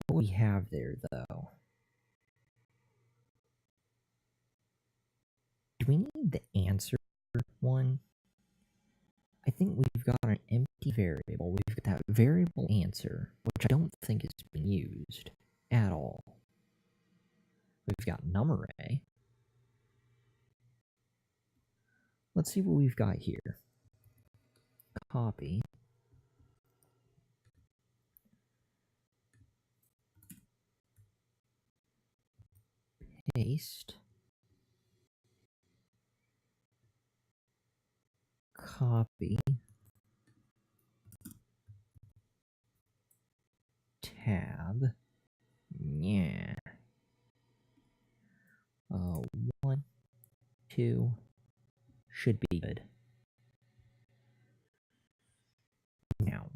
What we have there, though? Do we need the answer one? I think we've got an empty variable. We've got that variable answer, which I don't think is being used at all. We've got num-array. Let's see what we've got here. Copy. Paste. Copy. Tab. Yeah. 1, 2 should be good. Now,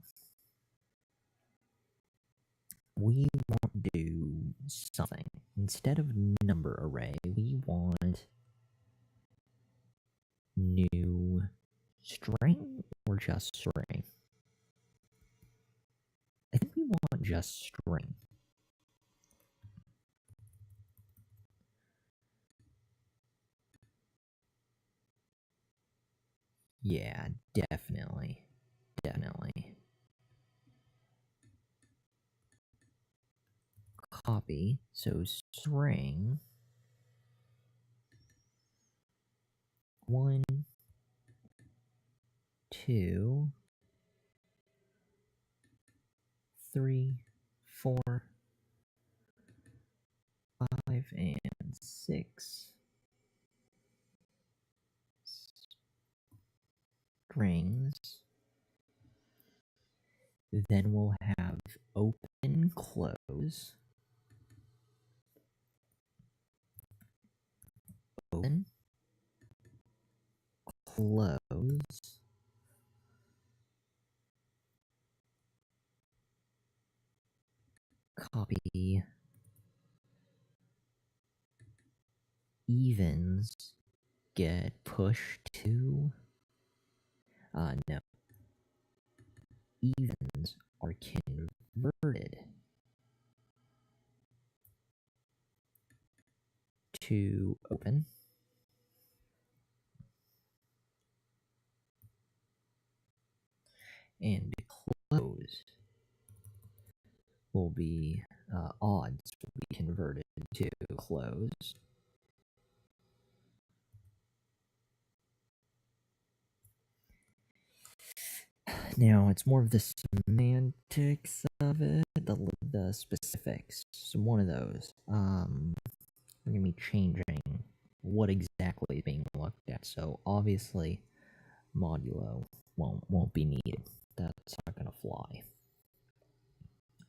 we want to do something. Instead of number array, we want new string or just string. I think we want just string. Yeah, definitely. Copy, so string 1, 2, 3, 4, 5, and 6 strings. Then we'll have open, close, open, close, copy, evens get pushed to, no, evens are converted to open, and close will be, odds will be converted to close. Now, it's more of the semantics of it, the specifics. So one of those. We're going to be changing what exactly is being looked at. So obviously, modulo won't be needed. That's not going to fly.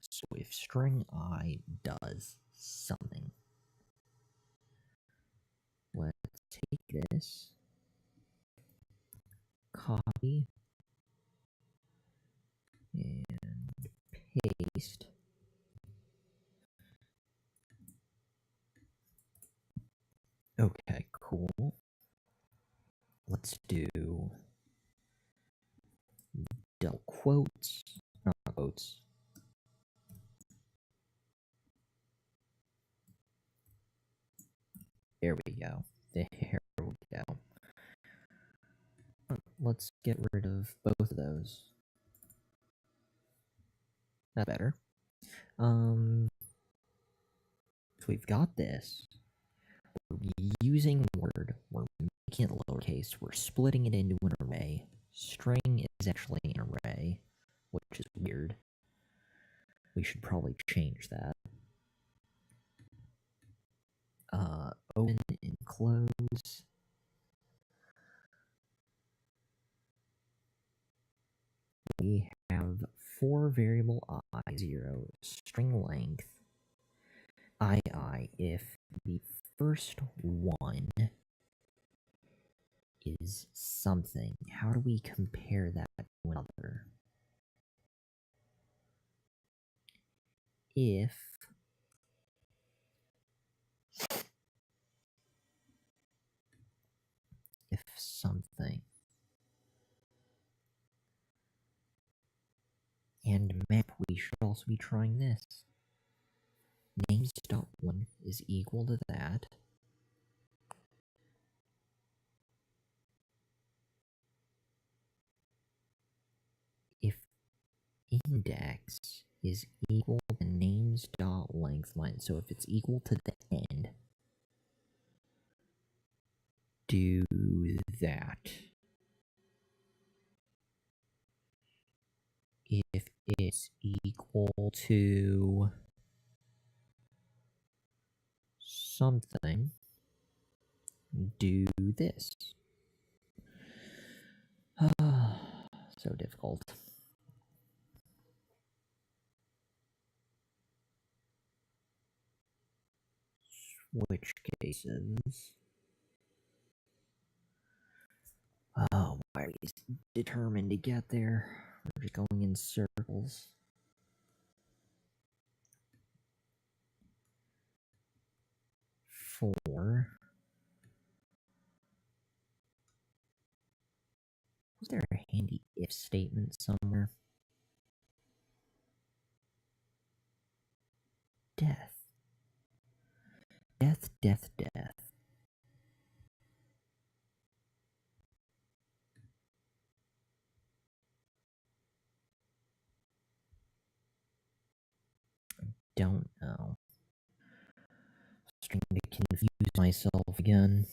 So if string I does something, let's take this, copy, and paste. Okay, cool. Let's do double quotes, not quotes. There we go. There we go. Let's get rid of both of those. That's better. So we've got this. We're using word. We're making it lowercase. We're splitting it into an array. String is actually an array, which is weird. We should probably change that. Open and close. We have 4 variable I0 string length II if the first one is something. How do we compare that to another? If something and map, we should also be trying this. Names.1 is equal to that. If index is equal to names.length line, so if it's equal to the end, do that. If it's equal to something, do this. So difficult. Switch cases. Oh, why are we determined to get there? We're just going in circles. For was there a handy if statement somewhere? Death. Death, death, death. Don't know. Starting to confuse myself again.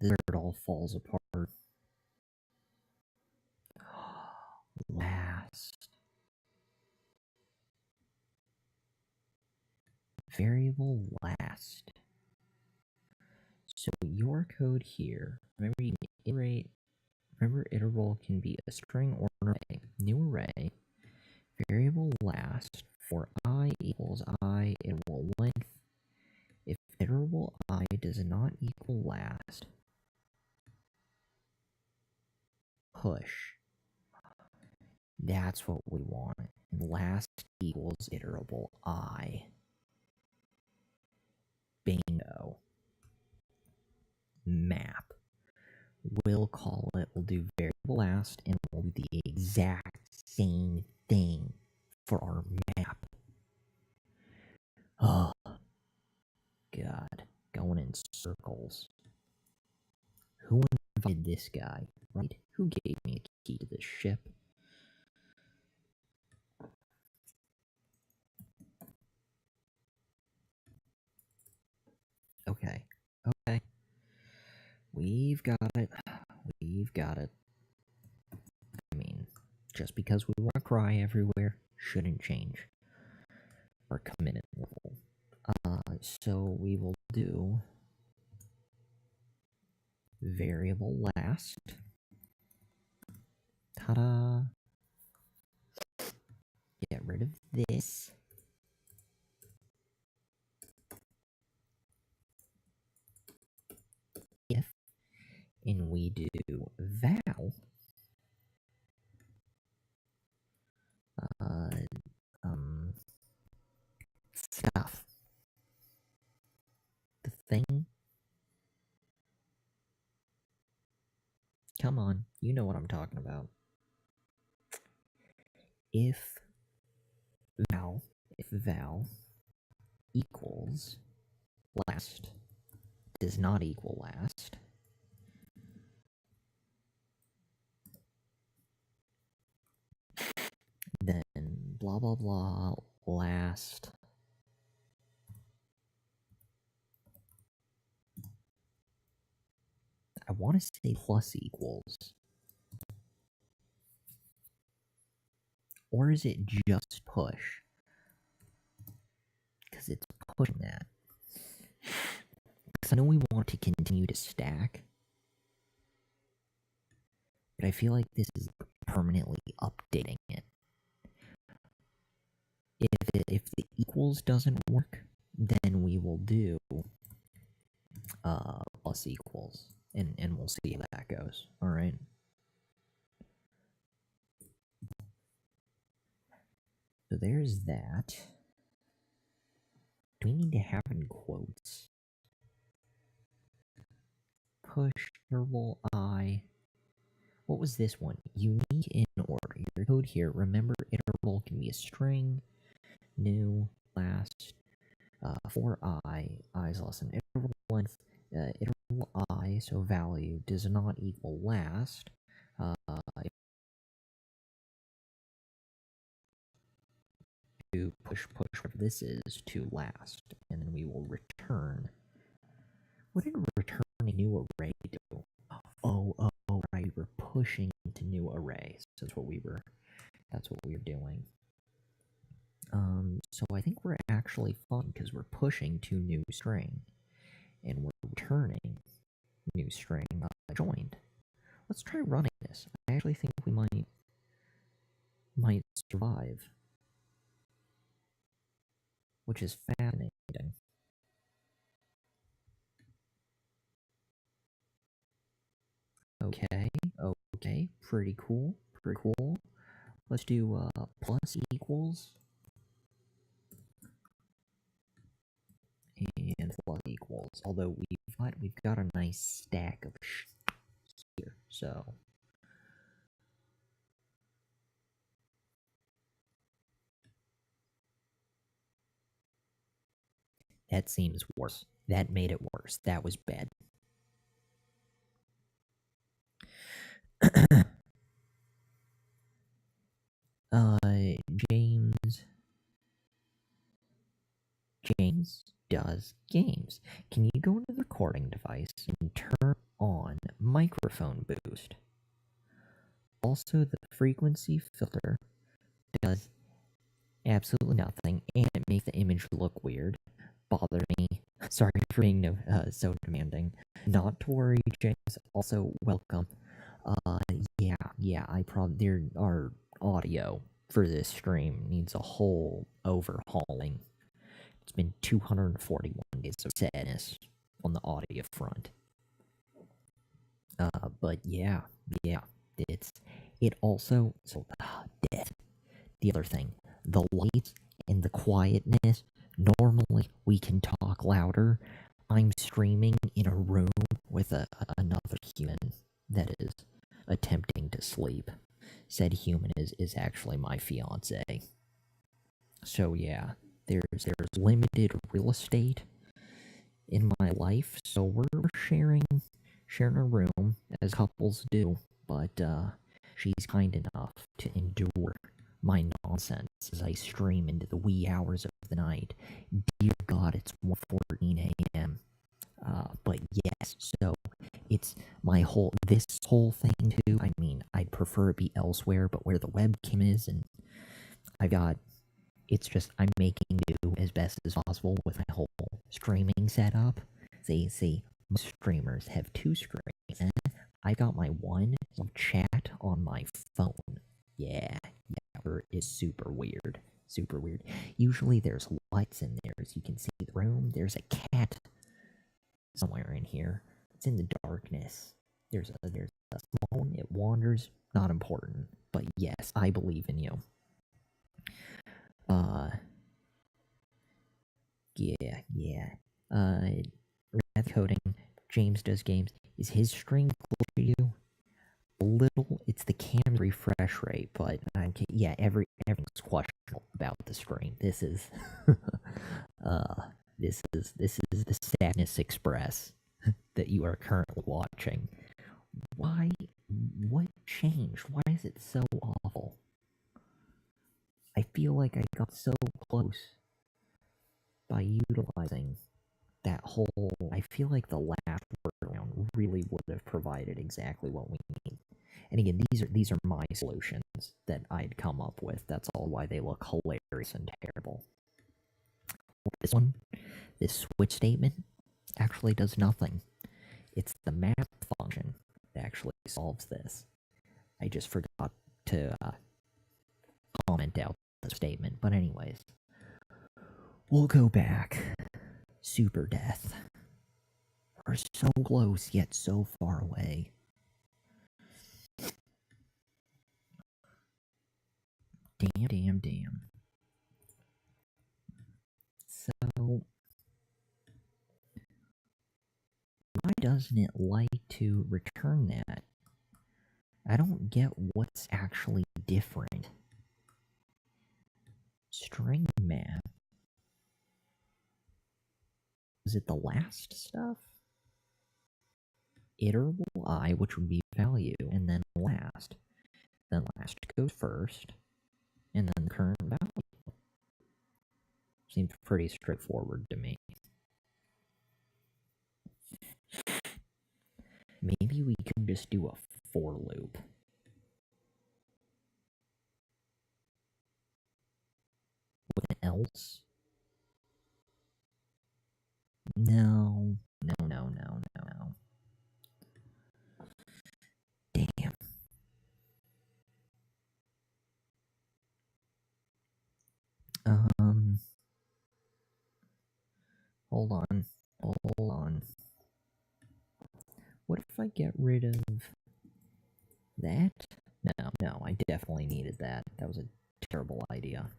There it all falls apart. Last. Variable last. So your code here, remember you can iterate, remember iterable can be a string or an array. New array, variable last for I equals I iterable length. If iterable I does not equal last, push. That's what we want. Last equals iterable I. Bingo. Map. We'll call it, we'll do variable last, and we'll do the exact same thing for our map. Oh, God. Going in circles. Who invited this guy, right? Who gave me a key to this ship? Okay. Okay. We've got it. We've got it. I mean, just because we want to cry everywhere shouldn't change our commitment level. So we will do variable last. Ta-da! Get rid of this. val stuff. The thing. Come on, you know what I'm talking about. If val equals last does not equal last, then blah blah blah last I want to say plus equals. Or is it just push? Because it's pushing that. Because I know we want to continue to stack. But I feel like this is permanently updating it. If the equals doesn't work, then we will do plus equals. And we'll see how that goes. Alright. So there's that. Do we need to have it in quotes? Push interval I. What was this one? Unique in order. Your code here. Remember, interval can be a string, new, last, for I is less than interval length. Interval I, so value, does not equal last. To push whatever this is to last, and then we will return. What did return a new array do? Oh, right, we're pushing to new arrays. So that's what we were doing. So I think we're actually fun because we're pushing to new string, and we're returning new string joined. Let's try running this. I actually think we might survive, which is fascinating. Okay, pretty cool. Let's do plus equals and plus equals. Although we've got a nice stack of here, so that seems worse. That made it worse. That was bad. James does games. Can you go into the recording device and turn on microphone boost? Also, the frequency filter does absolutely nothing, and it makes the image look weird. Bother me. Sorry for being so demanding. Not to worry, James. Also, welcome. Yeah, our audio for this stream needs a whole overhauling. It's been 241 days of sadness on the audio front. But yeah, it also, death. The other thing, the lights and the quietness, normally we can talk louder. I'm streaming in a room with another human that is attempting to sleep. Said human is actually my fiance. So yeah, there's limited real estate in my life, so we're sharing a room as couples do, but she's kind enough to endure my nonsense as I stream into the wee hours of the night. Dear God, it's 1:14 a.m. But yes, so it's this whole thing too. I mean, I'd prefer it be elsewhere, but where the webcam is, and it's just I'm making do as best as possible with my whole streaming setup. See, most streamers have two screens. I got my one chat on my phone. Yeah, it's super weird. Usually there's lights in there, as you can see the room. There's a cat somewhere in here. It's in the darkness. There's a small one. It wanders. Not important. But yes, I believe in you. Yeah. Coding. James does games. Is his string close to you? A little. It's the camera refresh rate, but yeah, everything's questionable about the string. This is, this is the Sadness Express that you are currently watching. Why? What changed? Why is it so awful? I feel like I got so close by utilizing that whole. I feel like the last workaround really would have provided exactly what we need. And again, these are my solutions that I'd come up with. That's all why they look hilarious and terrible. This one, this switch statement, actually does nothing. It's the map function that actually solves this. I just forgot to comment out the statement. But anyways, we'll go back. Super death. We're so close, yet so far away. Damn. So, why doesn't it like to return that? I don't get what's actually different. StringMap. Is it the last stuff? Iterable I, which would be value, and then last. Then last goes first, and then the current value. Seems pretty straightforward to me. Maybe we could just do a for loop. With an else? No. Damn. Hold on. What if I get rid of that? No, I definitely needed that. That was a terrible idea.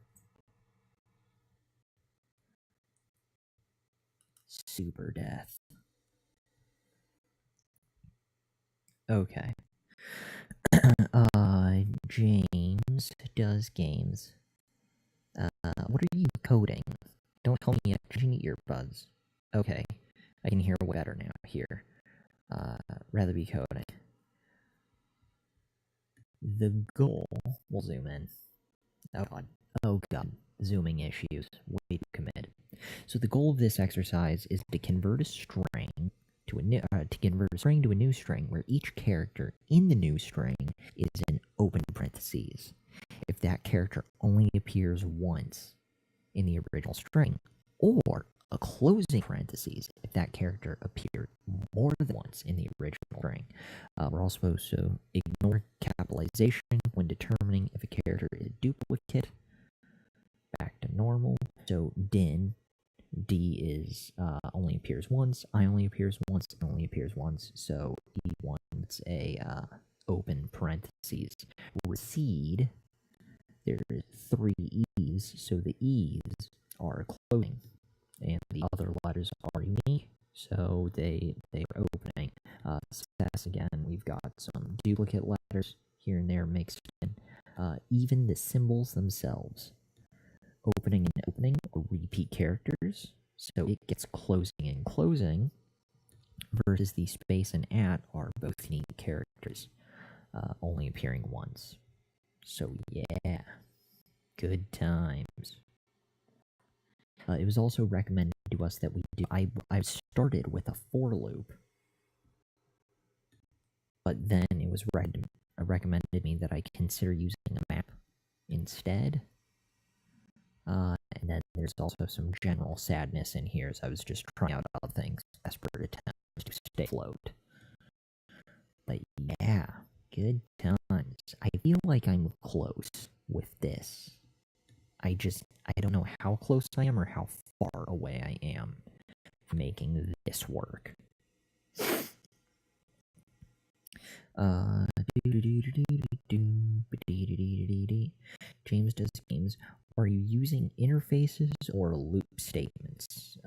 Super death. Okay. James does games. What are you coding? Don't tell me yet. You need earbuds. Okay. I can hear better now. Here. Rather be coding. The goal. We'll zoom in. Oh god. Zooming issues. Way too committed. So the goal of this exercise is to convert a string to a new string where each character in the new string is in open parentheses. If that character only appears once in the original string, or a closing parentheses if that character appeared more than once in the original string. We're also supposed to ignore capitalization when determining if a character is a duplicate. Back to normal. So din, D is only appears once, I only appears once, and only appears once. So E wants a open parentheses. Recede, there's 3 E's, so the E's are closing, and the other letters are unique, so they are opening. Success again, we've got some duplicate letters here and there mixed in. Even the symbols themselves, opening and opening, are repeat characters, so it gets closing and closing, versus the space and at are both unique characters, only appearing once. So yeah, good times. It was also recommended to us that we do. I started with a for loop, but then it was recommended me that I consider using a map instead. And then there's also some general sadness in here, as I was just trying out other things, desperate attempts to stay afloat. But yeah, good times. I feel like I'm close with this. I don't know how close I am or how far away I am from making this work. James does games. Are you using interfaces or loop statements?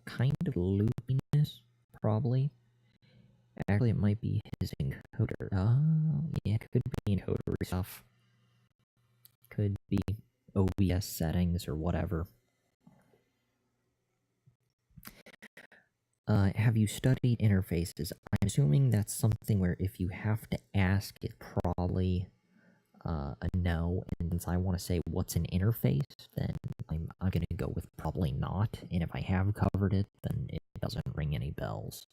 Kind of loopiness, probably. Actually, it might be his encoder. Yeah, it could be encoder stuff. Could be OBS settings or whatever. Have you studied interfaces? I'm assuming that's something where if you have to ask, it's probably a no. And since I want to say what's an interface, then I'm going to go with probably not. And if I have covered it, then it doesn't ring any bells.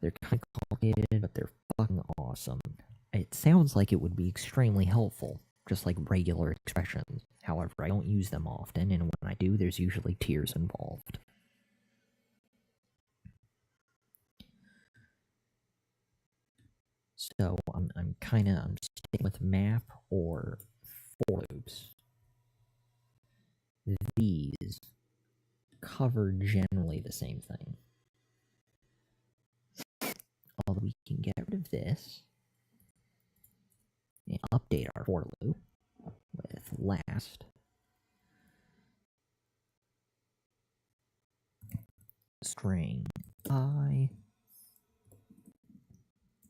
They're kind of complicated, but they're fucking awesome. It sounds like it would be extremely helpful, just like regular expressions. However, I don't use them often, and when I do, there's usually tears involved. So I'm sticking with map or for loops. These cover generally the same thing. Although we can get rid of this and update our for loop with last string I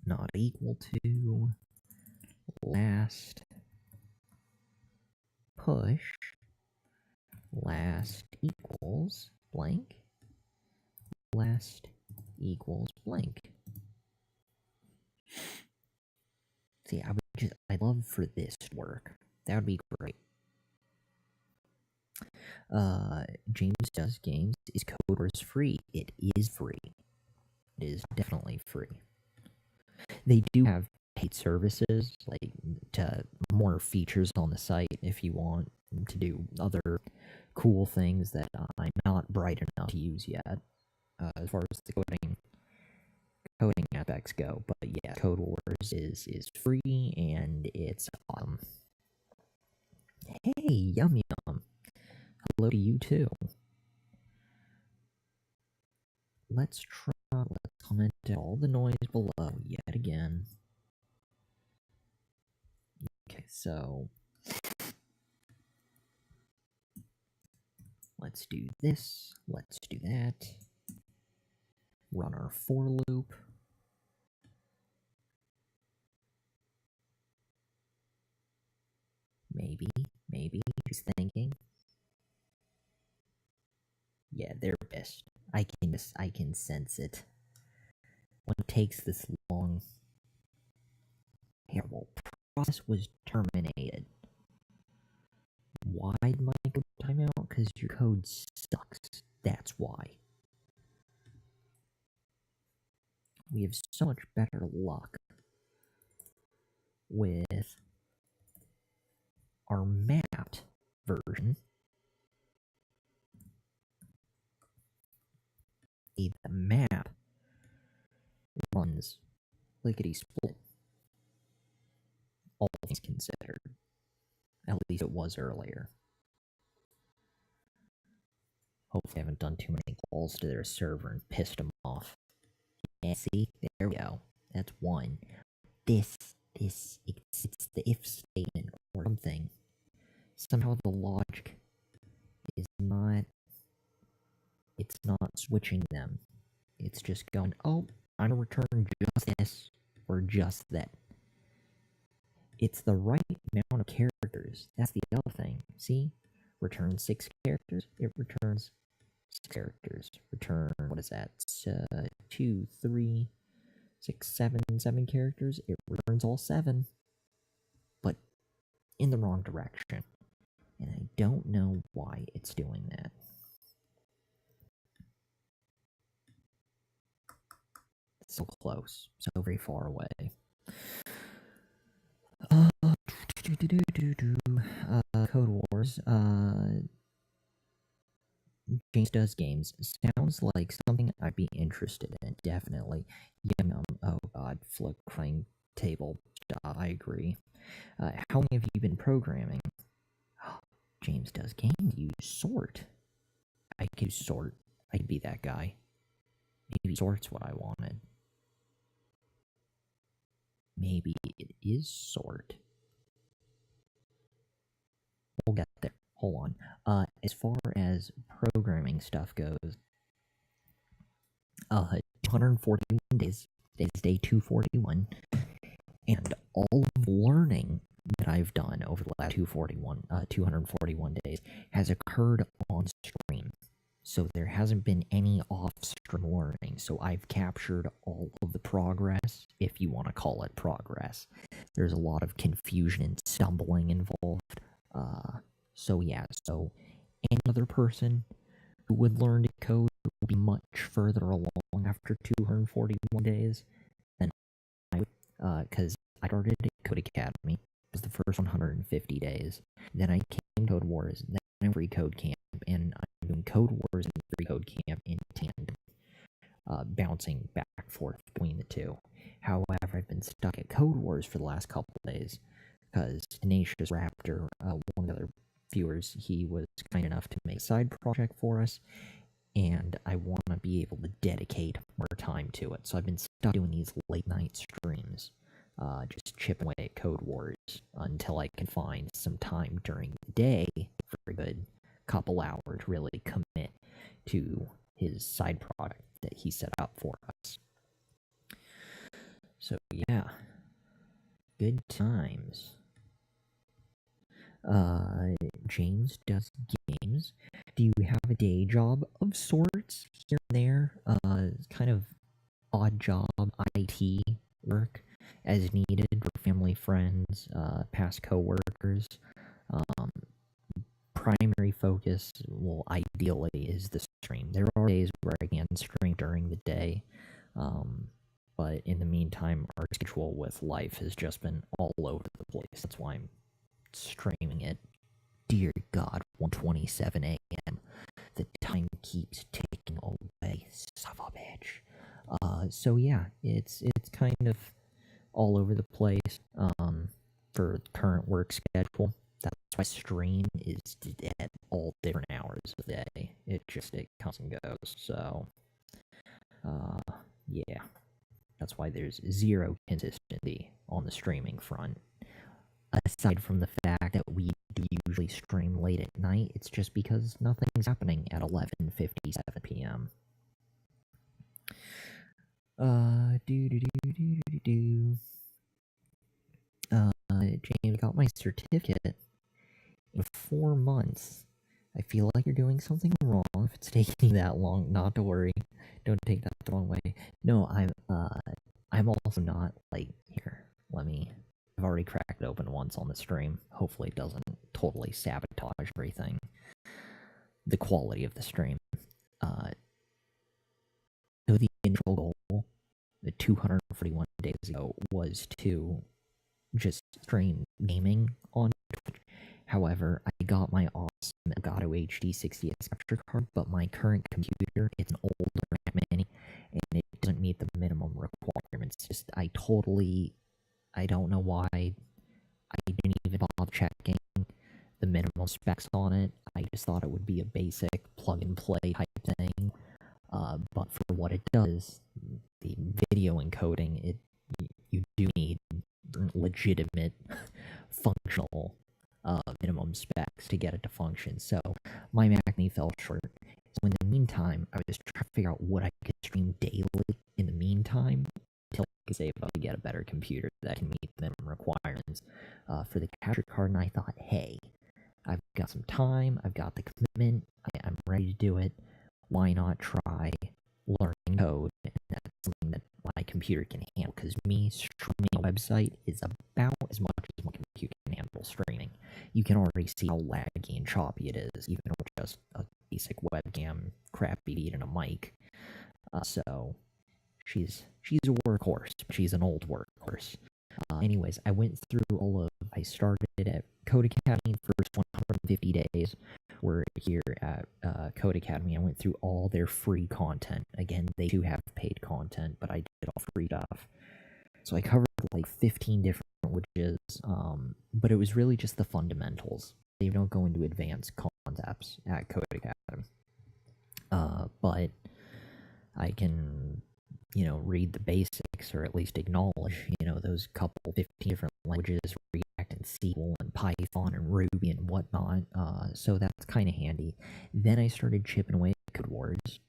not equal to last push last equals blank last equals blank. See, I'd love for this to work. That would be great. James Does Games. Is CODEWARS free? It is free. It is definitely free. They do have paid services, like to more features on the site if you want to do other cool things that I'm not bright enough to use yet, as far as the coding aspects go. But yeah, CODEWARS is free and it's awesome. Hey, yum yum. Hello to you too. Let's comment all the noise below yet again. Okay, so let's do this, let's do that. Run our for loop. Maybe, he's thinking. Yeah, they're pissed. I can sense it. When it takes this long, terrible process was terminated. Why did my code time out? Because your code sucks. That's why. We have so much better luck with our mapped version. The map runs lickety split. All things considered. At least it was earlier. Hopefully I haven't done too many calls to their server and pissed them off. Yeah, see? There we go. That's one. It's the if statement or something. Somehow the logic is not, it's not switching them. It's just going, oh, I'm gonna return just this or just that. It's the right amount of characters. That's the other thing. See? Return 6 characters. It returns 6 characters. Return, what is that? 2, 3, 6, 7 characters. It returns all 7. But in the wrong direction. And I don't know why it's doing that. So close. So very far away. CODEWARS. James Does Games. Sounds like something I'd be interested in, definitely. Yum yum. Oh god, flip crying table. Stop, I agree. How long have you been programming? James Does Games. Use sort. I could use sort. I could be that guy. Maybe sort's what I wanted. maybe it is sort. We'll get there. Hold on. As far as programming stuff goes, 241 days. Today's day 241. And all of learning that I've done over the last 241 days has occurred on stream. So there hasn't been any off-stream learning. So I've captured all of the progress, if you want to call it progress. There's a lot of confusion and stumbling involved. So any other person who would learn to code will be much further along after 241 days than I would, because I started at Code Academy. It was the first 150 days. Then I came to CODEWARS, then I Free Code Camp, and I'm doing CODEWARS and Free Code Camp in tandem, bouncing back and forth between the two. However, I've been stuck at CODEWARS for the last couple of days because Tenacious Raptor, one of the other viewers, he was kind enough to make a side project for us, and I want to be able to dedicate more time to it. So I've been stuck doing these late night streams, just chipping away at CODEWARS until I can find some time during the day for a good couple hours to really commit to his side product that he set up for us. So yeah, good times. James does games. Do you have a day job of sorts here and there? Kind of odd job IT work as needed for family, friends, past coworkers. Primary focus, well, ideally, is the stream. There are days where I can stream during the day, but in the meantime, our schedule with life has just been all over the place. That's why I'm streaming it. Dear God, 1:27 a.m. The time keeps ticking away, son of a bitch. So yeah, it's kind of all over the place. For current work schedule, that's why stream is at all different hours of the day. It comes and goes. So, yeah, that's why there's zero consistency on the streaming front. Aside from the fact that we do usually stream late at night, it's just because nothing's happening at 11:57 p.m. James, got my certificate in 4 months. I feel like you're doing something wrong if it's taking you that long. Not to worry. Don't take that the wrong way. No, I'm also not, like, here. I've already cracked it open once on the stream. Hopefully it doesn't totally sabotage everything. The quality of the stream. So the initial goal, the 241 days ago, was to just stream gaming on Twitch. However, I got my awesome Elgato HD 60S capture card, but my current computer is an older Mac Mini, and it doesn't meet the minimum requirements. I don't know why I didn't even bother checking the minimum specs on it. I just thought it would be a basic plug-and-play type thing. But for what it does, the video encoding, you do need legitimate functional minimum specs to get it to function. So my Mac Mini fell short. So in the meantime, I was trying to figure out what I could stream daily in the meantime until I could save up to get a better computer that can meet the minimum requirements for the capture card. And I thought, hey, I've got some time, I've got the commitment, I'm ready to do it. Why not try learning code? And that's something that my computer can handle, because me streaming a website is about as much as my computer can handle streaming. You can already see how laggy and choppy it is, even with just a basic webcam, crappy beat, and a mic. So she's a workhorse. She's an old workhorse. Anyways, I started at Code Academy the first 150 days. We're here at Code Academy. I went through all their free content. Again, they do have paid content, but I did all free stuff. So I covered like 15 different languages, but it was really just the fundamentals. They don't go into advanced concepts at Code Academy. But I can read the basics, or at least acknowledge, those couple 15 different languages, React and SQL and Python and Ruby and whatnot. So that's kind of handy. then I started chipping away at CODEWARS.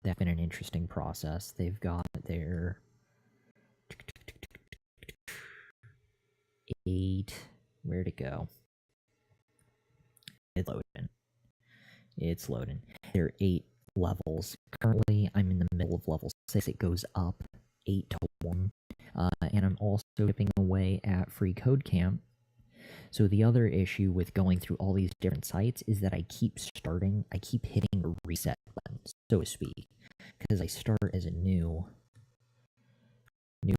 That's been an interesting process. They've got their 8, where'd it go? It's loading. There are 8 levels. Currently, I'm in the middle of level 6. It goes up 8 to 1. And I'm also chipping away at Free Code Camp. So the other issue with going through all these different sites is that I keep hitting a reset button, so to speak, because I start as a new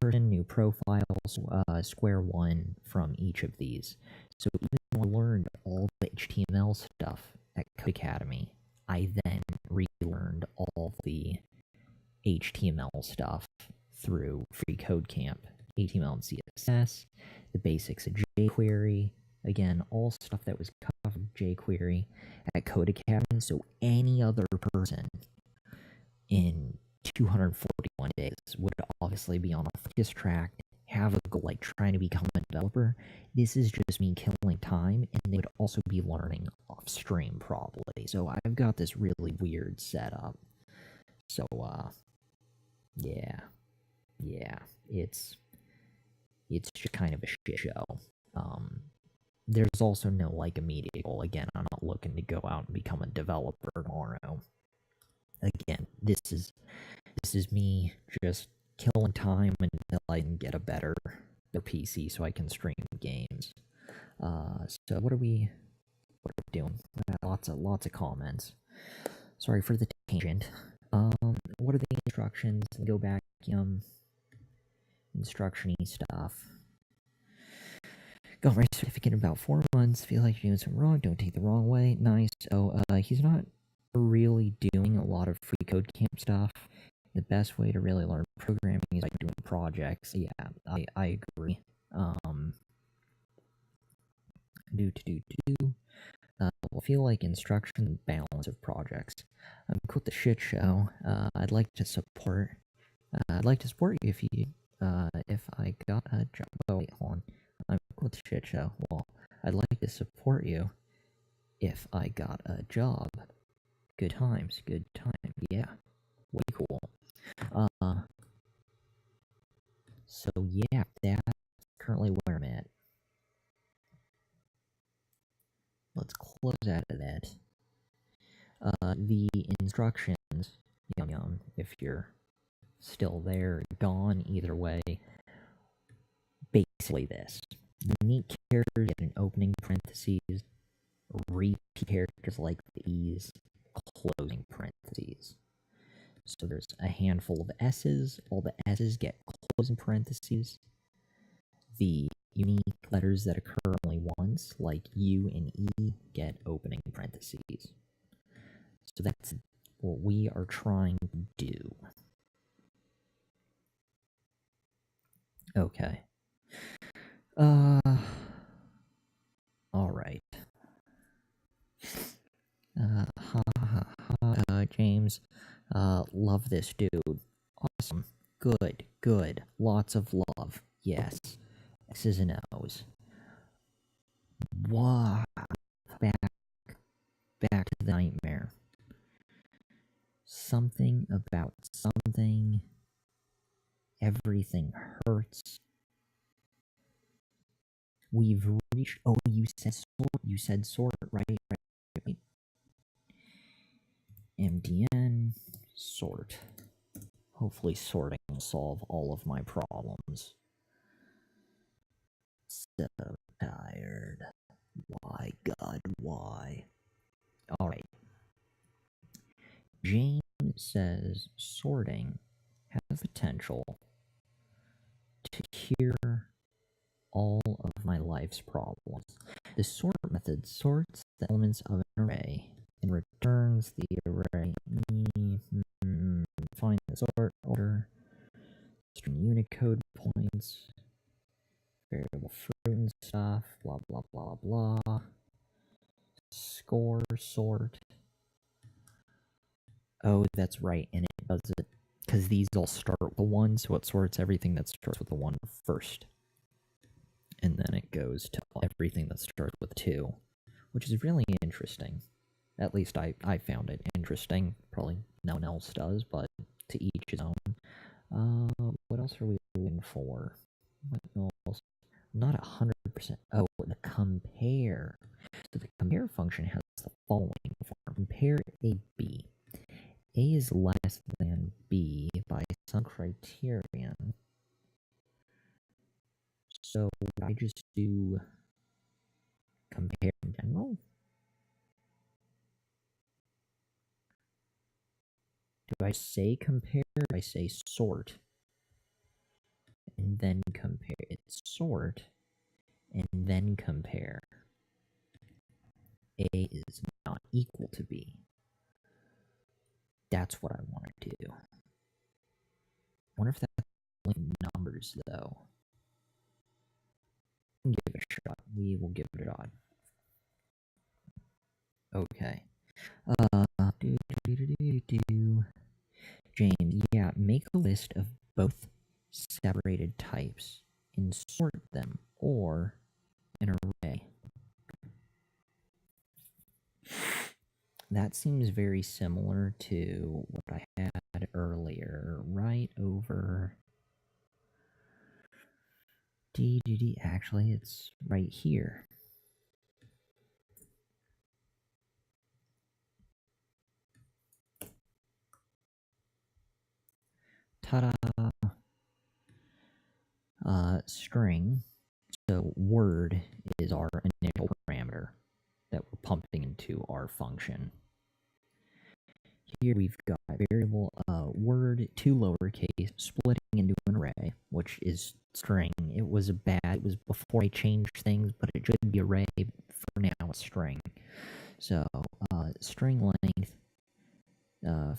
person, new profiles, square one from each of these. So even though I learned all the HTML stuff at Codecademy, I then relearned all the HTML stuff through Free Code Camp, HTML and CSS, the basics of jQuery, again, all stuff that was covered jQuery at Codecademy, so any other person in 241 days would obviously be on a focus track, have a goal like trying to become a developer. This is just me killing time, and they would also be learning off stream probably. So I've got this really weird setup. So yeah, it's just kind of a shit show. There's also no like immediate goal. Again, I'm not looking to go out and become a developer tomorrow. Again, this is me just killing time until I can get a better PC so I can stream games. So what are we doing? Lots of comments. Sorry for the tangent. What are the instructions? Go back, instruction-y stuff. Got my certificate in about 4 months. Feel like you're doing something wrong. Don't take the wrong way. Nice. Oh, he's not really doing a lot of Free Code Camp stuff. The best way to really learn programming is by doing projects. Yeah, I agree. I feel like instruction and balance of projects. I'm cool with the shit show. I'd like to support you if I got a job. Oh, wait, hold on. I'm cool with the shit show. Well, I'd like to support you if I got a job. Good times. Yeah, way cool. So yeah, that's currently where I'm at. Let's close out of that. The instructions, yum, if you're still there, gone, either way. Basically this. Unique characters get an opening parentheses, repeat characters like these, closing parentheses. So there's a handful of S's. All the S's get closing parentheses. The unique letters that occur only once, like U and E, get opening parentheses. So that's what we are trying to do. Okay. Alright. James. Love this dude. Awesome. Good. Lots of love. Yes. X's and O's. Wow. Back to the nightmare. Something about something. Everything hurts. We've reached. Oh, you said sort, right? MDN sort. Hopefully sorting will solve all of my problems. So tired. Why, God, why? Alright. Jane says sorting has potential to cure all of my life's problems. The sort method sorts the elements of an array and returns the array. Find the sort order, string Unicode points, variable fruit and stuff, blah blah blah blah. Score sort. Oh, that's right, and it does it because these all start with the 1, so it sorts everything that starts with the 1 first. And then it goes to everything that starts with 2, which is really interesting. At least I found it interesting. Probably no one else does, but to each his own. What else are we looking for? What else? Not 100%. Oh, the compare. So the compare function has the following form. Compare AB. A is less than B by some criterion. So I just do compare in general? Do I say compare? Do I say sort? And then compare. It's sort and then compare. A is not equal to B. That's what I want to do. I wonder if that's only numbers, though. Give it a shot. We will give it a shot. Okay. James, yeah, make a list of both separated types and sort them, or an array. That seems very similar to what I had earlier, right over DDD. Actually, it's right here. Ta-da! String. So word is our initial parameter that we're pumping into our function. Here we've got variable word to lowercase splitting into an array, which is string. It was before I changed things, but it should be array. For now, it's string. So string length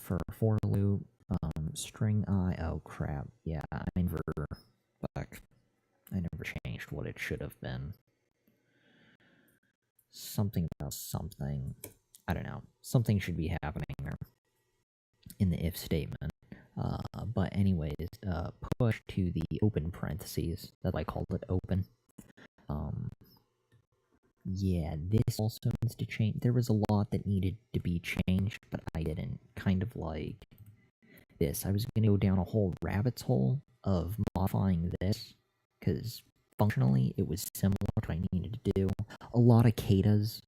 for loop, string I. Oh crap! Yeah, I never changed what it should have been. Something about something. I don't know. Something should be happening there in the if statement. But anyways, push to the open parentheses. That's why I called it open. Yeah, this also needs to change. There was a lot that needed to be changed, but I didn't. Kind of like this. I was going to go down a whole rabbit's hole of modifying this, because functionally it was similar to what I needed to do. A lot of katas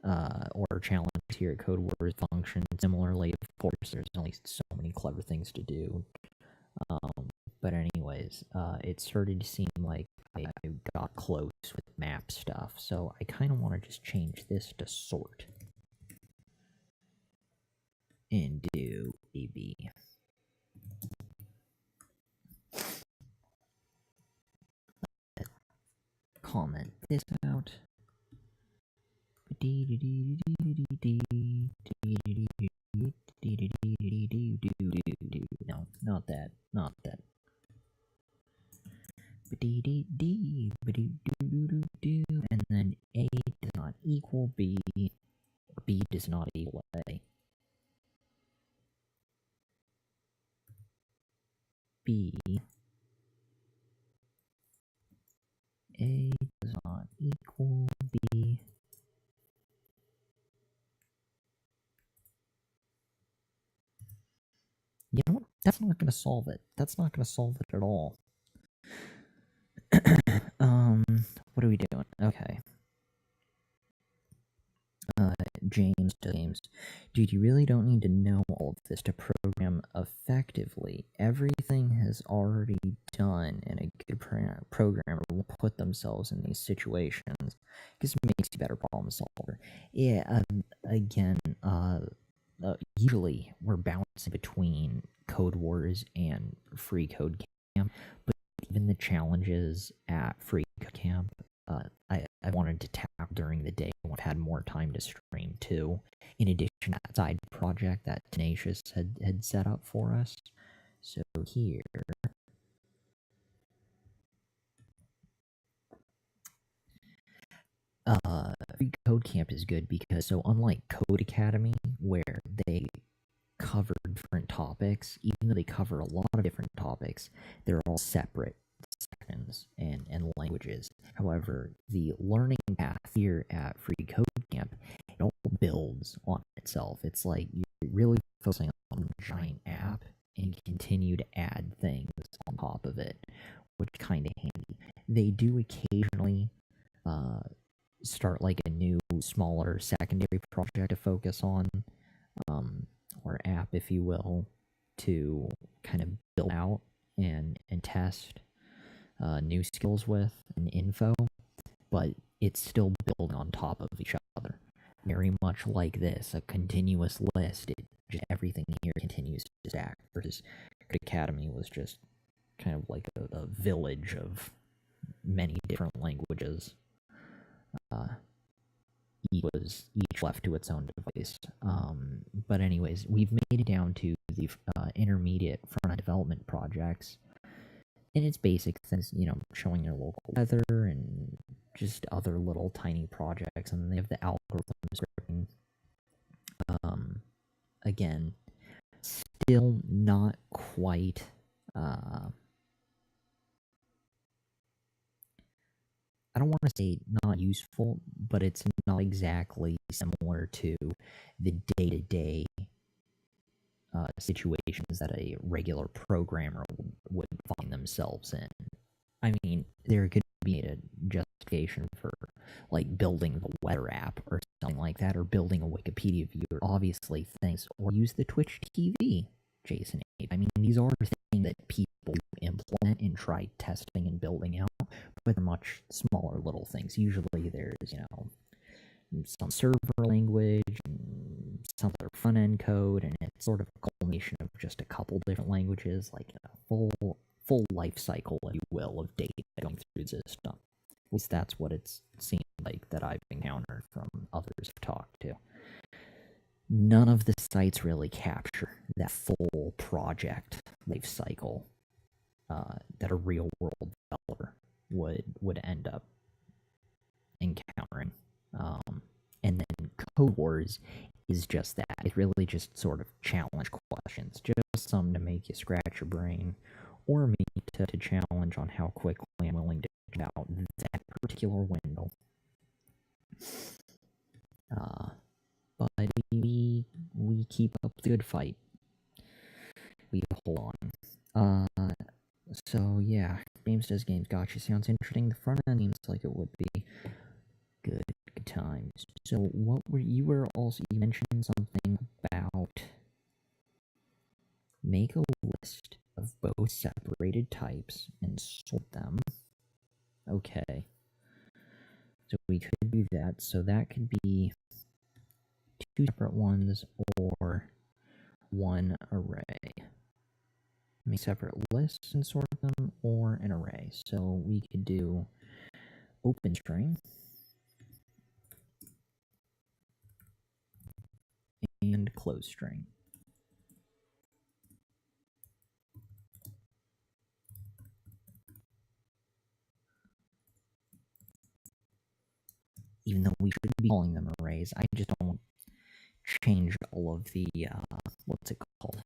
or challenges here at CODEWARS function similarly. Of course, there's only so many clever things to do. But anyways, it started to seem like I got close with map stuff, so I kind of want to just change this to sort and do AB. Comment this out. No, not that. Not that. And then A does not equal B, or B does not equal A. B, A does not equal B. You know what? That's not going to solve it. That's not going to solve it at all. What are we doing? Okay. James, dude, you really don't need to know all of this to program effectively. Everything has already done, and a good programmer will put themselves in these situations because it makes you a better problem solver. Yeah, again, usually we're bouncing between CODEWARS and Free Code Camp, but even the challenges at Free Code Camp, I wanted to tap during the day when I had more time to stream too, in addition to that side project that Tenacious had set up for us. So here, Free Code Camp is good because, so unlike Code Academy, where they cover different topics, even though they cover a lot of different topics, they're all separate sections and languages. However, the learning path here at Free Code Camp, it all builds on itself. It's like you're really focusing on a giant app and continue to add things on top of it, which is kind of handy. They do occasionally start like a new, smaller secondary project to focus on, or app, if you will, to kind of build out and test new skills with and info, but it's still built on top of each other. Very much like this, a continuous list. Just everything here continues to stack, versus Academy was just kind of like a village of many different languages. Each left to its own device. But anyways, we've made it down to the intermediate front-end development projects. And it's basic things, showing your local weather and just other little tiny projects. And then they have the algorithm scripting. Again, still not quite I don't want to say not useful, but it's not exactly similar to the day-to-day situations that a regular programmer would find themselves in. I mean, there could be a justification for, like, building the weather app or something like that, or building a Wikipedia viewer, obviously things, or use the Twitch TV, Jason. I mean, these are things that people implement and try testing and building out, but they're much smaller little things. Usually there's, some server language, and some other front-end code, and it's sort of a culmination of just a couple different languages, like a full life cycle, if you will, of data going through the system. At least that's what it's seemed like that I've encountered from others I've talked to. None of the sites really capture that full project life cycle that a real-world developer would end up encountering. And then CODEWARS is just that. It really just sort of challenge questions, just some to make you scratch your brain, or me to challenge on how quickly I'm willing to get out that particular window. But we keep up the good fight. We hold on. So yeah, James Does Games Gotcha sounds interesting. The front end seems like it would be good times. So you mentioned something about make a list of both separated types and sort them. Okay. So we could do that. So that could be two separate ones or one array. Make separate lists and sort them, or an array. So we could do open string and close string. Even though we shouldn't be calling them arrays, I just don't change all of the, what's it called?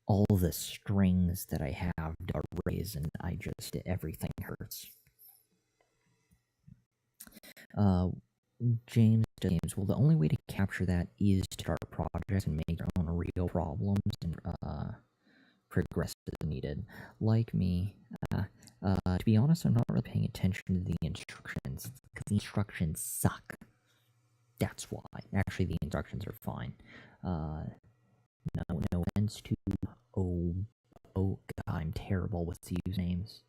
All the strings that I have to arrays, and everything hurts. James, well, the only way to capture that is to start projects and make your own real problems and progress as needed. Like me, to be honest, I'm not really paying attention to the instructions, because the instructions suck. That's why. Actually, the instructions are fine. No offense to God, I'm terrible with the usernames.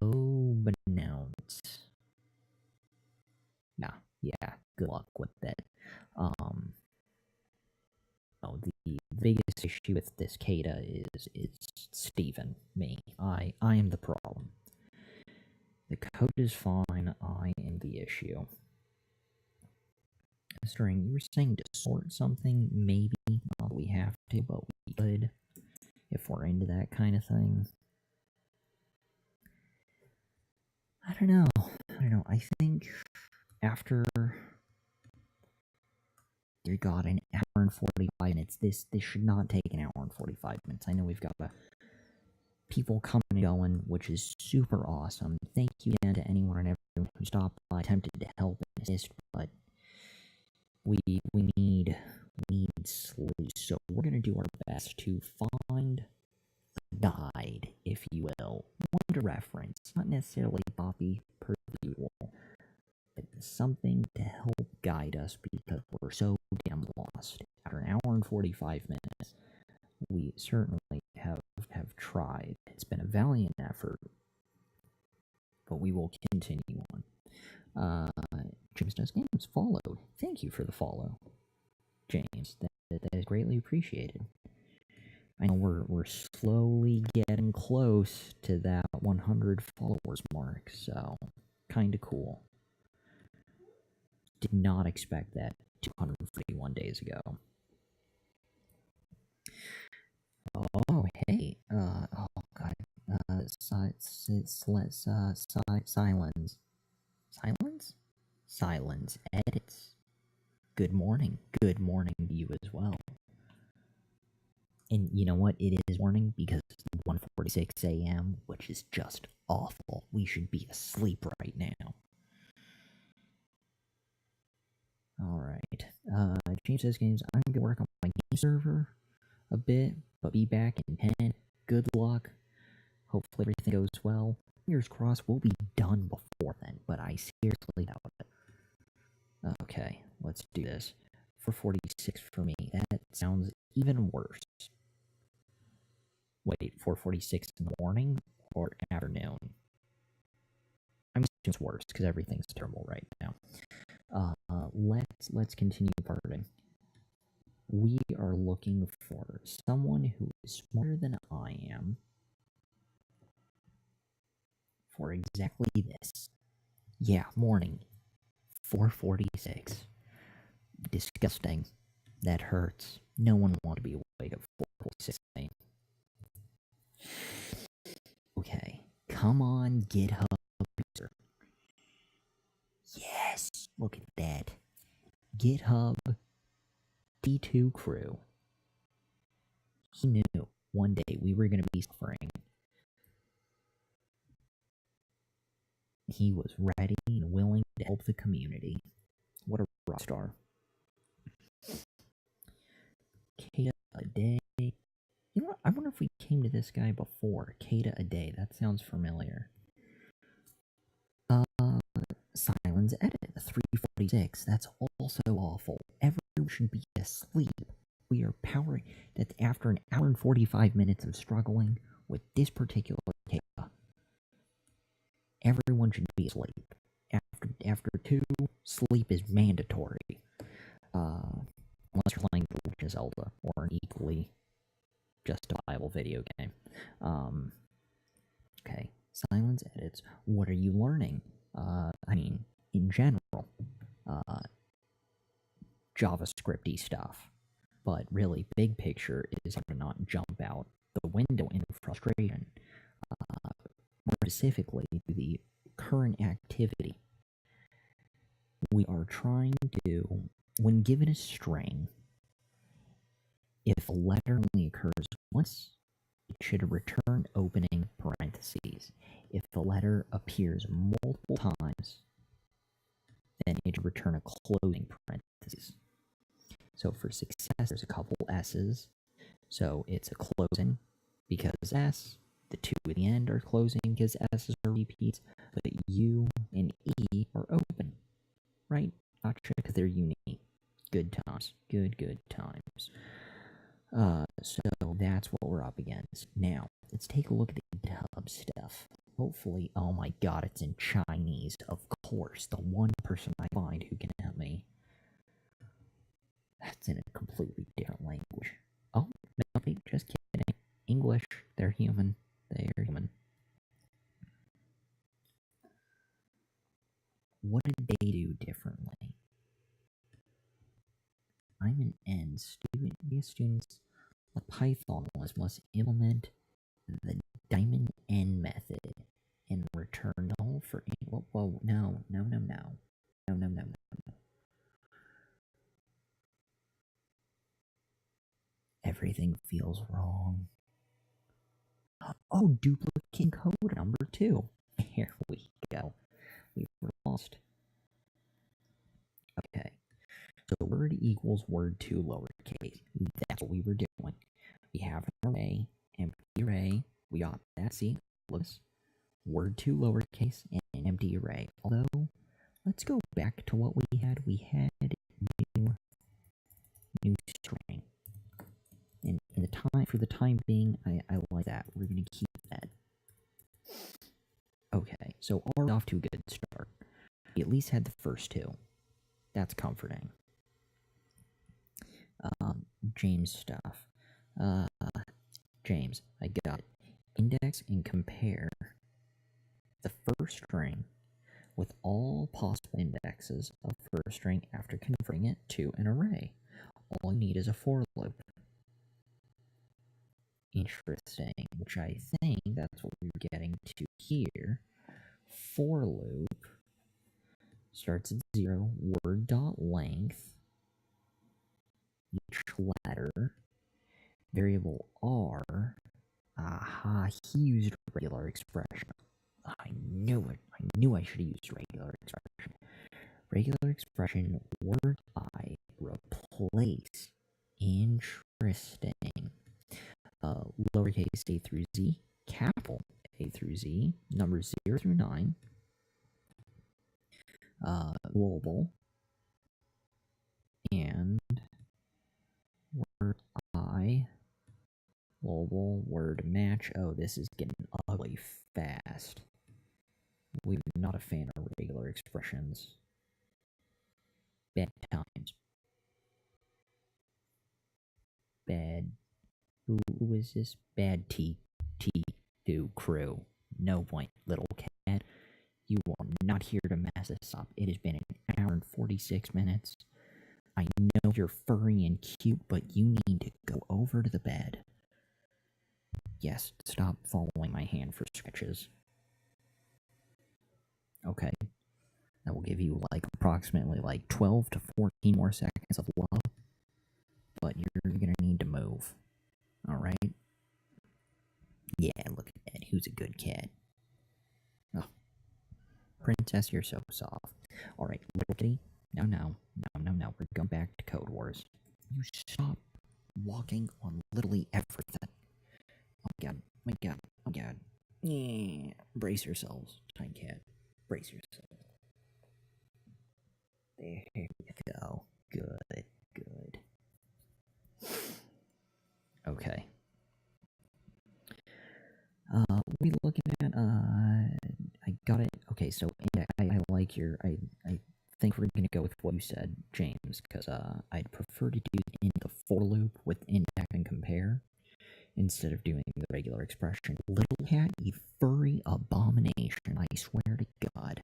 Pronounce. Nah, yeah, good luck with that. The biggest issue with this CADA is Steven, me. I am the problem. The code is fine, I am the issue. String, you were saying to sort something, maybe. Not that we have to, but we could, if we're into that kind of thing. I don't know. I think after dear God, an hour and 45 minutes. This should not take an hour and 45 minutes. I know we've got people coming and going, which is super awesome. Thank you again to anyone and everyone who stopped by, attempted to help and assist, but we need sleep. So we're going to do our best to find a guide, if you will, one to reference, not necessarily copy per usual, but something to help guide us because we're so damn lost. After an hour and 45 minutes, we certainly have tried. It's been a valiant effort, but we will continue on. James Does Games followed. Thank you for the follow, James. That is greatly appreciated. I know we're slowly getting close to that 100 followers mark, so kind of cool. Did not expect that 241 days ago. Oh, hey. Oh, God. Silence. Silence? Silence. Edits. Good morning. Good morning to you as well. And you know what? It is morning because it's 1:46 a.m., which is just awful. We should be asleep right now. Alright. James Says Games, I'm going to work on my game server a bit, but be back in 10. Good luck. Hopefully everything goes well. Fingers crossed we'll be done before then, but I seriously doubt it. Okay, let's do this. 4:46 for me. That sounds even worse. Wait, 4:46 in the morning or afternoon? I'm assuming it's worse because everything's terrible right now. Let's continue parting. We are looking for someone who is smarter than I am for exactly this. Yeah, morning. 4:46. Disgusting. That hurts. No one wants to be awake at 4:46 a.m. Okay. Come on, GitHub user. Yes! Look at that. GitHub D2 crew. He knew one day we were going to be suffering. He was ready and willing to help the community. What a rock star. Kata a day. You know what? I wonder if we came to this guy before. Kata a day. That sounds familiar. Silence edit. 3:46. That's also awful. Everyone should be asleep. We are powering that after an hour and 45 minutes of struggling with this particular Kata. Everyone should be asleep. After 2, sleep is mandatory. Unless you're playing The Legend of Zelda or an equally justifiable video game. Okay, silence edits. What are you learning? I mean, in general, JavaScript-y stuff. But really, big picture is how to not jump out the window in frustration. More specifically, the current activity. We are trying to, when given a string, if a letter only occurs once, it should return opening parentheses. If the letter appears multiple times, then it should return a closing parentheses. So for success, there's a couple S's. So it's a closing because S, the 2 at the end are closing because S's are repeats, but U and E are open, right? Not sure because they're unique. Good times. Good times. So that's what we're up against. Now, let's take a look at the GitHub stuff. Hopefully, oh my god, it's in Chinese. Of course, the one person I find who can help me. That's in a completely different language. Oh, no, just kidding. English, they're human. They're human. What did they do differently? I'm an N student. These students, the Python must implement the diamond N method and return null for whoa, no. Everything feels wrong. Oh, duplicate code number 2. Here we go. We were lost. Okay. So word equals word 2 lowercase. That's what we were doing. We have an array, empty array. We got that. See, look, word 2 lowercase and an empty array. Although, let's go back to what we had. We had new string. And for the time being, I like that. We're gonna keep that. Okay, so we're off to a good start. We at least had the first 2. That's comforting. James stuff. James, I got it. Index and compare the first string with all possible indexes of first string after converting it to an array. All you need is a for loop. Interesting, which I think that's what we're getting to here. For loop starts at 0, word dot length, each letter, variable r. Aha, he used regular expression. I knew it. I knew I should have used regular expression. Regular expression, word I, replace. Interesting. Lowercase a through z, capital A through z, numbers 0 through 9, global, and word I, global, word match. Oh, this is getting ugly fast. We're not a fan of regular expressions. Bad times. Bad. Who is this? Bad T2 crew. No point, little cat. You are not here to mess this up. It has been an hour and 46 minutes. I know you're furry and cute, but you need to go over to the bed. Yes, stop following my hand for sketches. Okay. That will give you like approximately like 12 to 14 more seconds of love. But you're gonna need to move. Alright? Yeah, look at that. Who's a good cat? Oh. Princess, you're so soft. Alright, little kitty. No. We're going back to Code Wars. You stop walking on literally everything. Oh my god. Yeah. Brace yourselves, tiny cat. Brace yourselves. There we go. Good. Okay. What are we looking at? I got it. Okay, so I like your. I think we're gonna go with what you said, James, because I'd prefer to do the for loop with index and compare instead of doing the regular expression. Little cat, you furry abomination! I swear to God.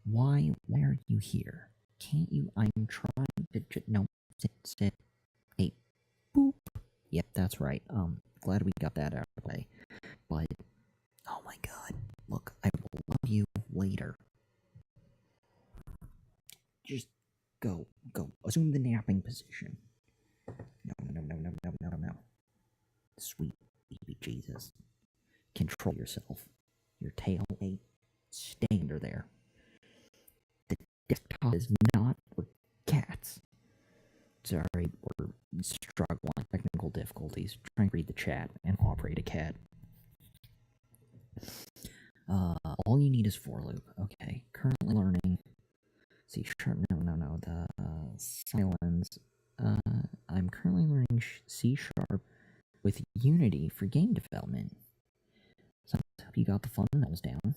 Why are you here? Can't you? I'm trying to. No, sit. Hey, boop. Yep, that's right. Glad we got that out of the way. But, oh my god, look, I will love you later. Just go. Assume the napping position. No. Sweet baby Jesus. Control yourself. Your tail ain't. Stay under there. The desktop is not for cats. Sorry, we're struggling. Technical difficulties. Trying to read the chat and operate a cat. All you need is for loop. Okay. Currently learning C#. No. The silence. I'm currently learning C# with Unity for game development. So I hope you got the fundamentals down.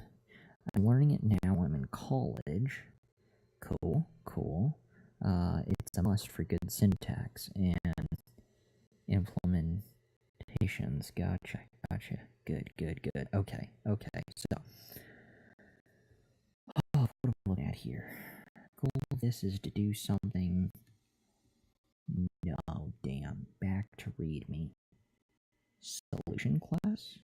I'm learning it now. I'm in college. Cool. It's a must for good syntax and implementations. Gotcha. Good. Okay. So, what am I looking at here? Goal of this is to do something. No, damn. Back to README. Solution class?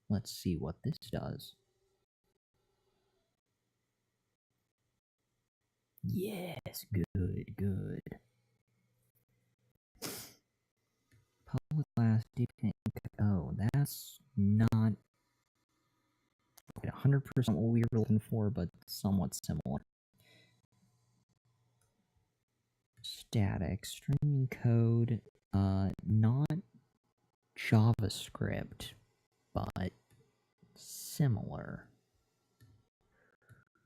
Let's see what this does. Yes, good. capacity. Oh, that's not 100% what we were looking for, but somewhat similar. Static string code, not JavaScript, but similar.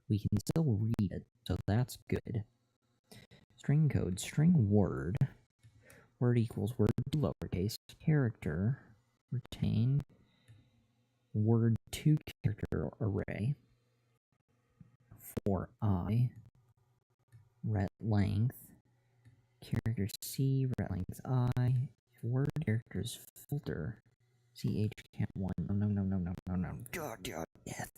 We can still read it, so that's good. String code, string word, word equals word lowercase, character, retain, word to character array, for I, ret length, character C, ret length I, if word characters filter, ch count 1, no, death.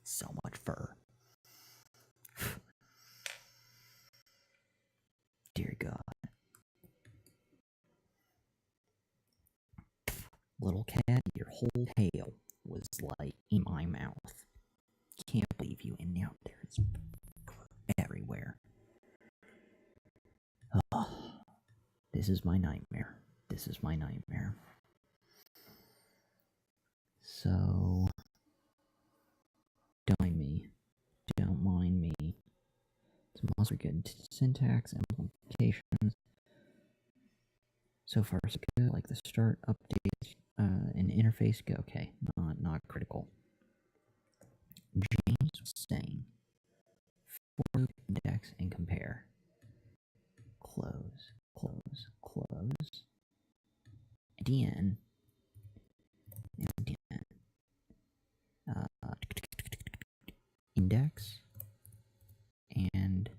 So much fur. Dear God. Little cat, your whole tail was like in my mouth. Can't believe you, and now there's everywhere. Oh, this is my nightmare. This is my nightmare. So, don't mind me. Don't mind me. Some also good syntax implementations. So far, so good. Like the start, update, and interface go. Okay, not critical. James was saying, for index and compare. Close, close, close. DN, DN. Index and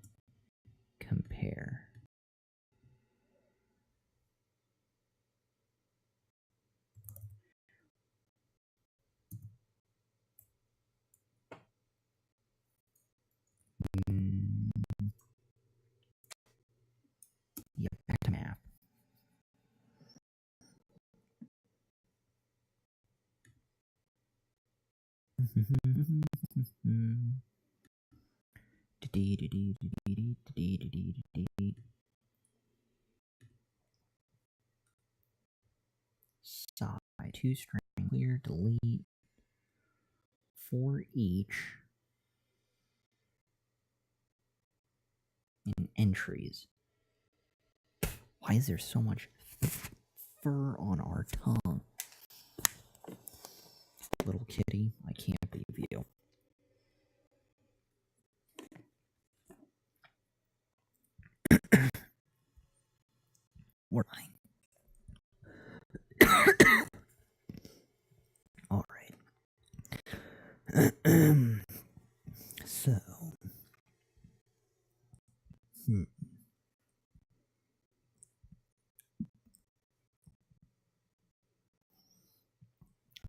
compare. Yep, back to map. Side to string clear, delete for each in entries. Why is there so much fur on our tongue? Little kitty, I can't believe you. We're fine. All right. So,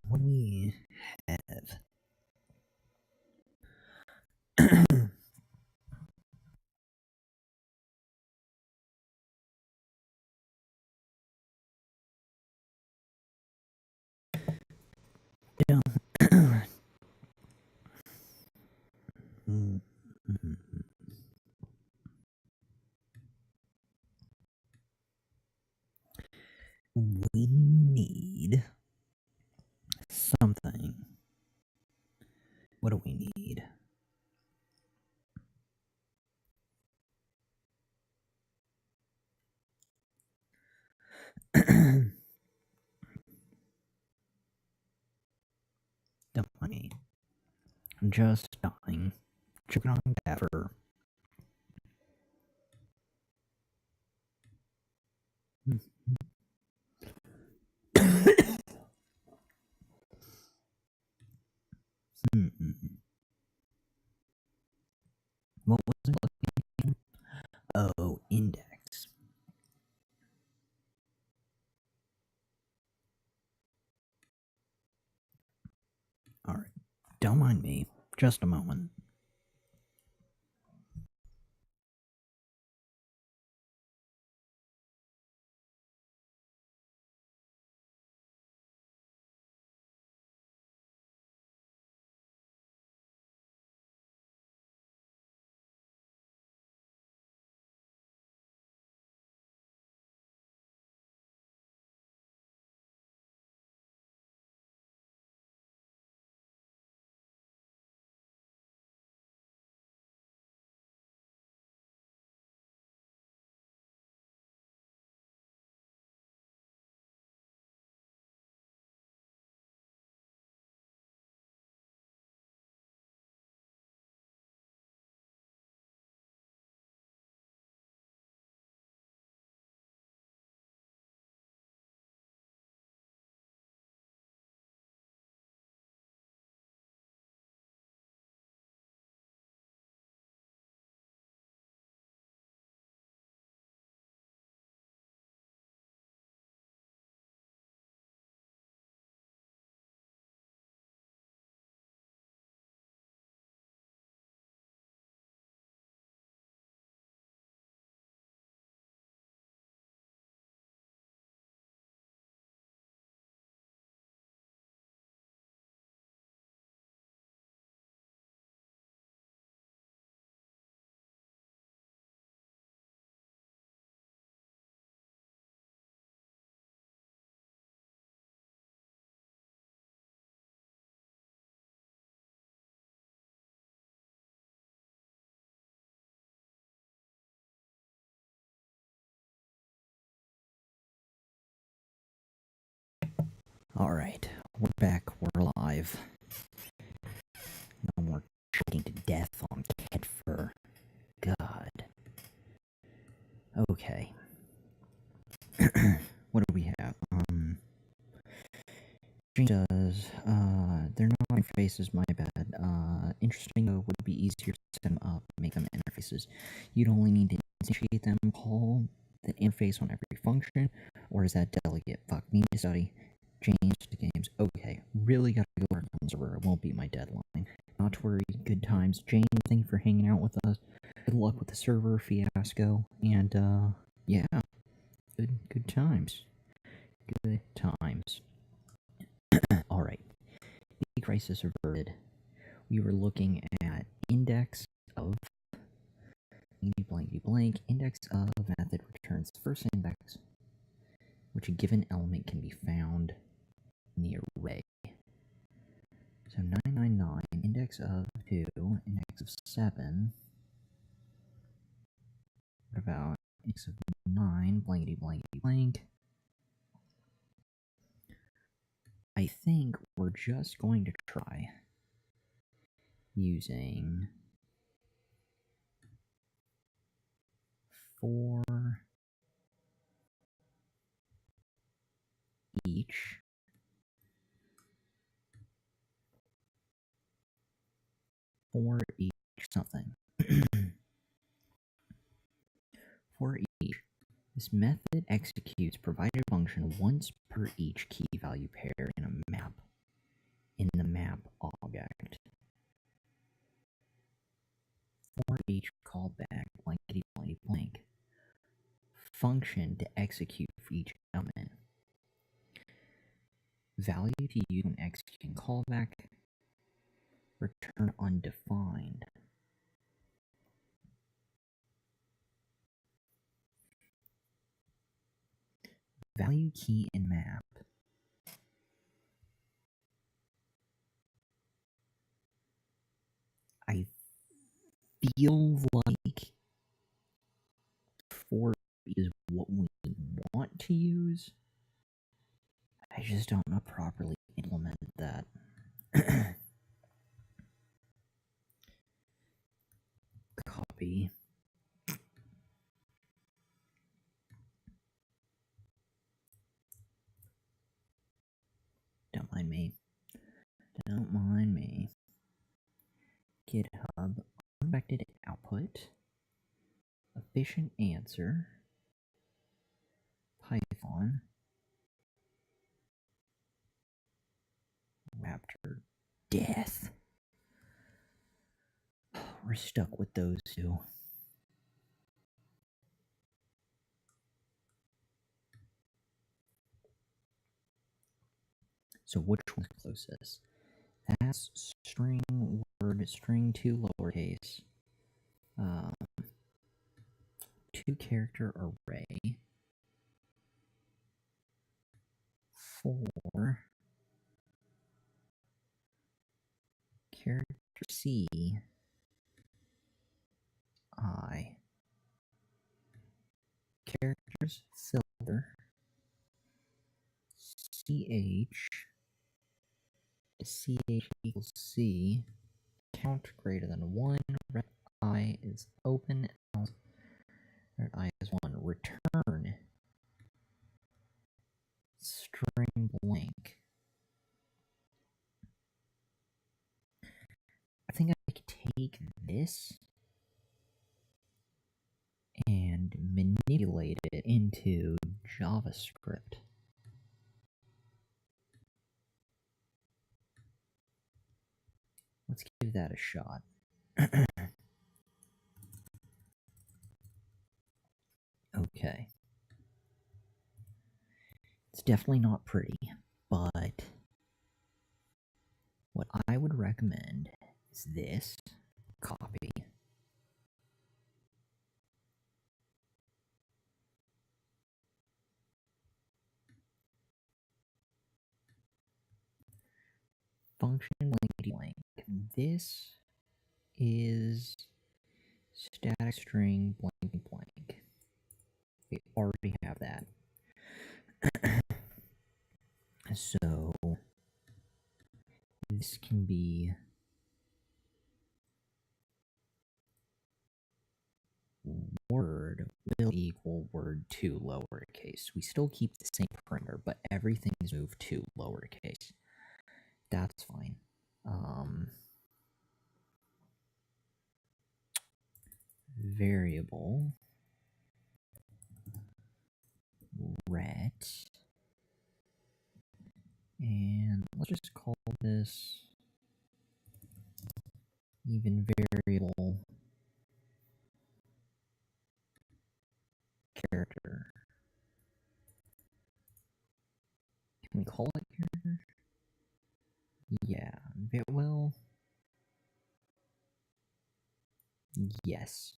what do we have? We need something. What do we need? Dying. Just dying. Chicken on Dapper. What was it looking? Oh, index. Alright. Don't mind me. Just a moment. Alright, we're back, we're alive. No more choking to death on cat fur. God. Okay. What do we have? Does, they're not interfaces, my bad. Interesting though, would be easier to set them up, make them interfaces. You'd only need to instantiate them, call the interface on every function, or is that delegate? Fuck, me to study. Change to games. Okay, really gotta go work on the server. It won't be my deadline. Not to worry, good times. Jane, thank you for hanging out with us. Good luck with the server fiasco, and, yeah. Good times. Good times. Alright. The crisis averted. We were looking at index of blank. Index of method returns first index, which a given element can be found in the array. So 999, index of 2, index of 7. What about index of 9, blank. I think we're just going to try using for each something. For each, this method executes provided function once per each key value pair in a map. In the map object. For each callback blank. Function to execute for each element. Value to use when executing callback. Return undefined. Value key in map. I feel like for is what we want to use. I just don't know properly implement that. Copy. Don't mind me. GitHub, unvected output, efficient answer, Python, Raptor, death. We're stuck with those two. So which one's closest? That's string word, string 2 lowercase, 2 character array, 4 character C, I, characters filter, CH equals C, count greater than 1, ret I is open, else ret I is 1, return string blank. I think I could take this and manipulate it into JavaScript. Let's give that a shot. Okay. It's definitely not pretty, but what I would recommend is this. Copy. Function blank. This is static string blank. We already have that. So this can be word will equal word2 lowercase. We still keep the same parameter, but everything's moved to lowercase. That's fine. Variable ret, and let's just call this even variable character. Can we call it character? Yeah, well, yes.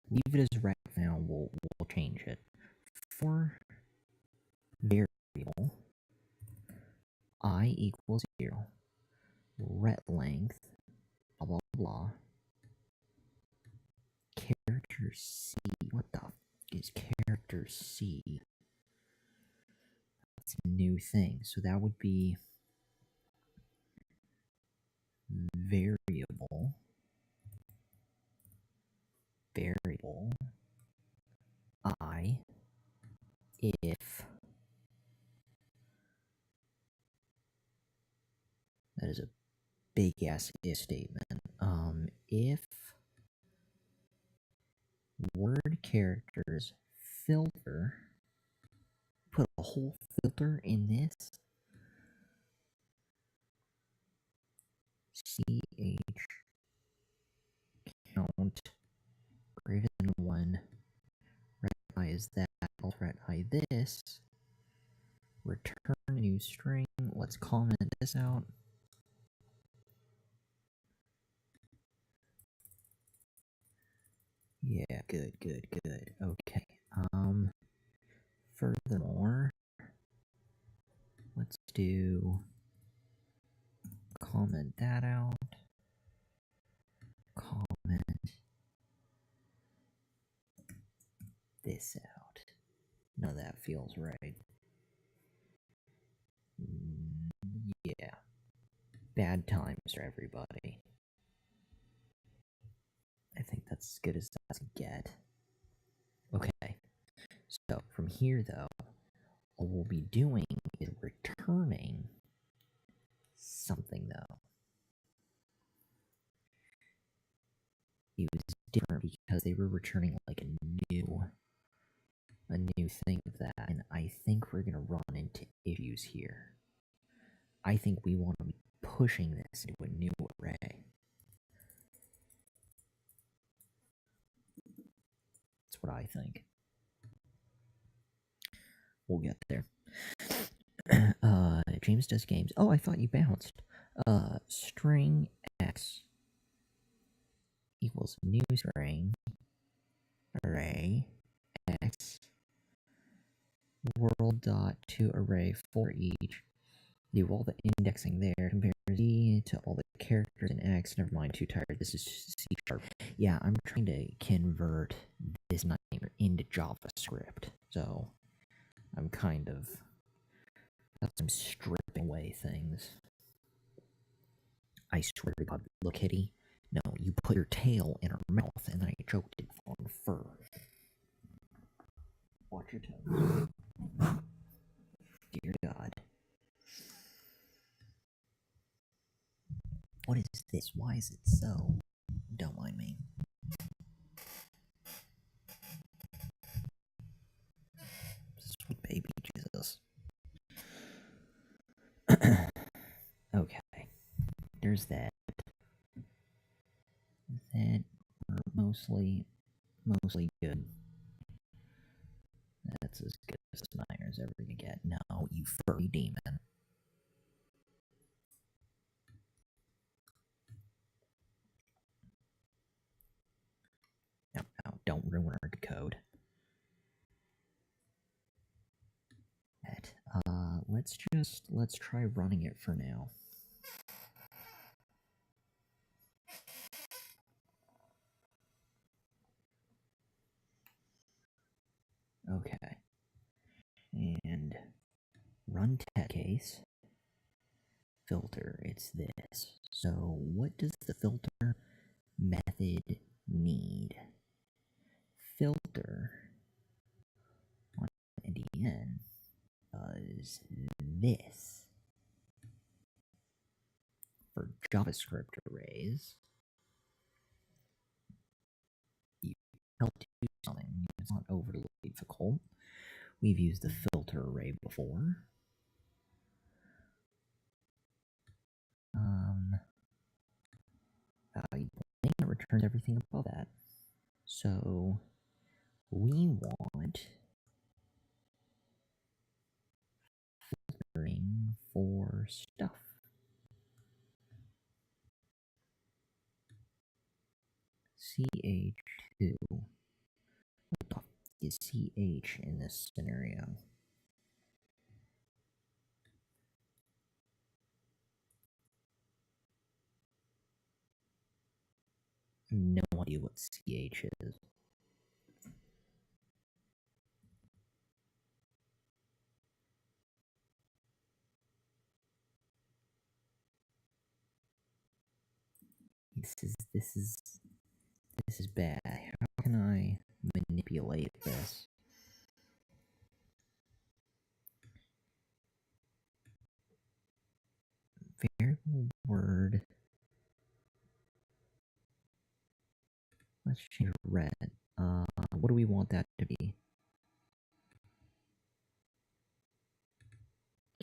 Leave it as ret now, we'll change it. For variable I equals 0, ret length, blah blah blah, character C. What the f is character C? That's a new thing. So that would be variable I if, that is a big ass if statement. If word characters filter, put a whole filter in this, ch count greater than 1, ret I is that, ret I this, return a new string. Let's comment this out. Yeah, good. Okay. Furthermore, let's do comment that out. Comment this out. No, that feels right. Yeah. Bad times for everybody. I think that's as good as that can get. Okay. So from here, though, all we'll be doing is returning something, though. It was different because they were returning like a new thing of that, and I think we're gonna run into issues here. I think we want to be pushing this into a new array. That's what I think. We'll get there. James does games. Oh, I thought you bounced. String x equals new string array x world dot to array for each. Do all the indexing there. Compare z to all the characters in x. Never mind, too tired. This is C#. Yeah, I'm trying to convert this nightmare into JavaScript. So I'm kind of, I'm stripping away things. I swear to God, look, kitty. No, you put your tail in her mouth, and then I choked it on fur. Watch your toes. Dear God. What is this? Why is it so? Don't mind me. Sweet baby Jesus. Okay. There's that. That we're mostly good. That's as good as Snyder's ever gonna get. No, you furry demon. No, don't ruin our code. Let's try running it for now. Okay. And run test case, filter, it's this. So what does the filter method need? Filter on NDN does this. For JavaScript arrays, you help to do something. It's not overly difficult. We've used the filter array before. Value point, it returns everything above that. So we want filtering for stuff. CH2. What the fuck is CH in this scenario? No idea what CH is. This is bad. How can I manipulate this? Variable word. Let's change red. What do we want that to be?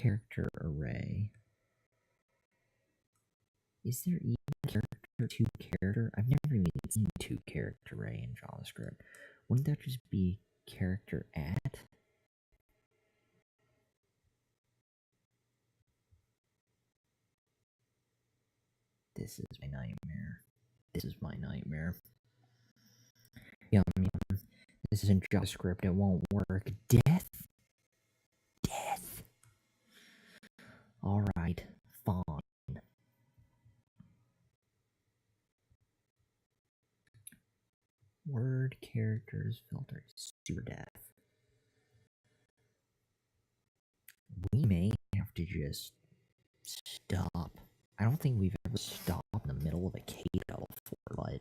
Character array. Is there even character to character? I've never even seen 2-character array in JavaScript. Wouldn't that just be character at? This is my nightmare. This is my nightmare. Yum yum. This isn't JavaScript, it won't work. Death? Death. Alright, fine. Word characters filtered. Super death. We may have to just stop. I don't think we've ever stopped in the middle of a kata before, but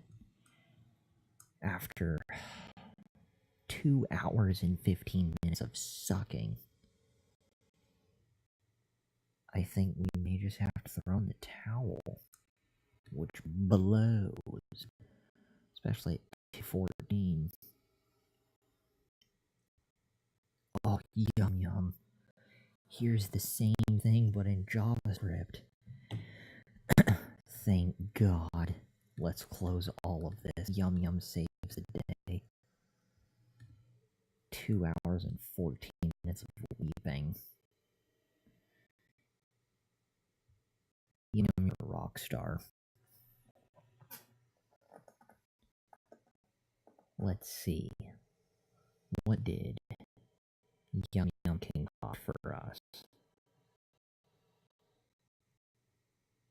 after 2 hours and 15 minutes of sucking, I think we may just have to throw in the towel, which blows, especially at 14. Oh, yum yum. Here's the same thing, but in JavaScript. Thank God. Let's close all of this. Yum yum saves the day. 2 hours and 14 minutes of weeping. You know, you're a rock star. Let's see. What did Yum Yum King offer us?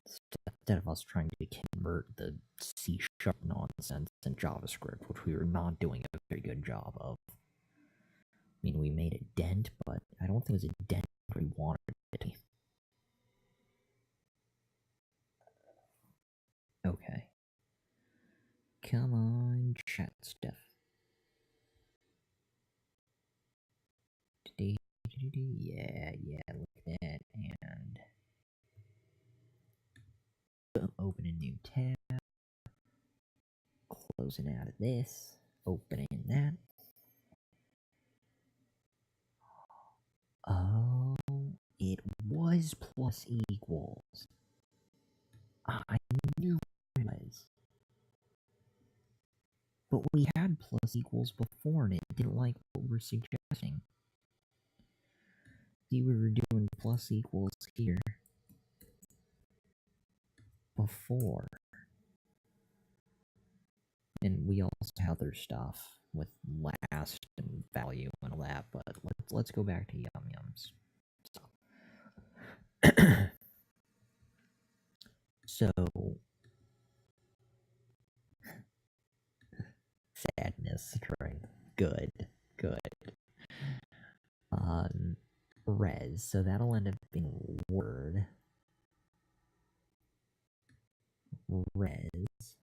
Instead of us trying to convert the C# nonsense in JavaScript, which we were not doing a very good job of. I mean, we made a dent, but I don't think it was a dent we wanted it to be. Okay. Come on, chat stuff. Yeah, look at that. And open a new tab. Closing out of this. Opening that. Oh, it was plus equals. I knew it was. But we had plus equals before and it didn't like what we're suggesting. See, we were doing plus equals here before. And we also have other stuff with last and value and all that, but let's go back to Yum Yums. So sadness, right? Good. res, so that'll end up being word res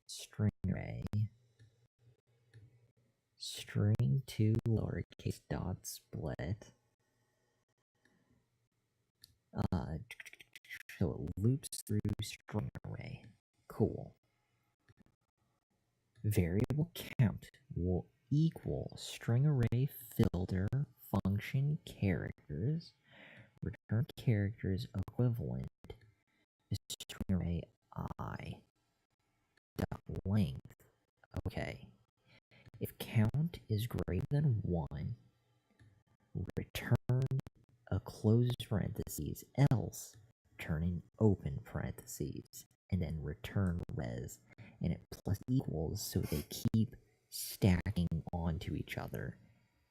string array string to lowercase dot split. So it loops through string array. Cool. Variable count will equal string array filter function characters, return characters equivalent to string array I dot length. Okay. If count is greater than 1, return a closed parentheses, else turn an open parentheses, and then return res, and it plus equals so they keep stacking onto each other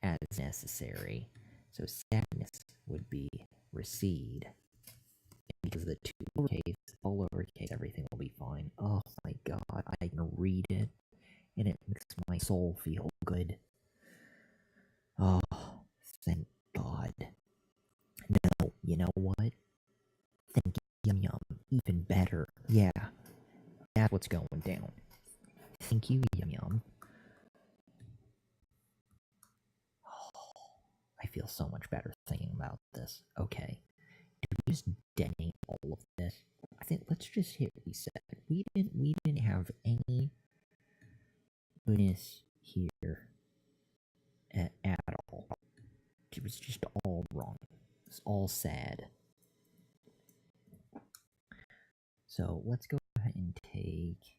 as necessary. So stackness would be recede. Because the two lowercase, all lowercase, everything will be fine. Oh my god, I can read it, and it makes my soul feel good. Oh, thank God. No, you know what? Thank you, Yum Yum. Even better. Yeah, that's what's going down. Thank you, Yum Yum. Oh, I feel so much better thinking about this. Okay. Do we just detonate all of this? I think let's just hit reset. We didn't have any goodness here at all. It was just all wrong. It's all sad. So let's go ahead and take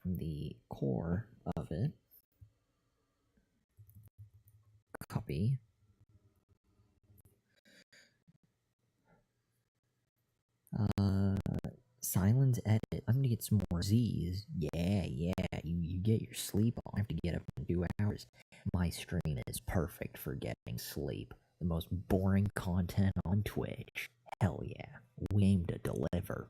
from the core of it, copy, silence edit. I'm gonna get some more Z's. Yeah, you get your sleep on. I have to get up in 2 hours. My stream is perfect for getting sleep. The most boring content on Twitch. Hell yeah. We aim to deliver.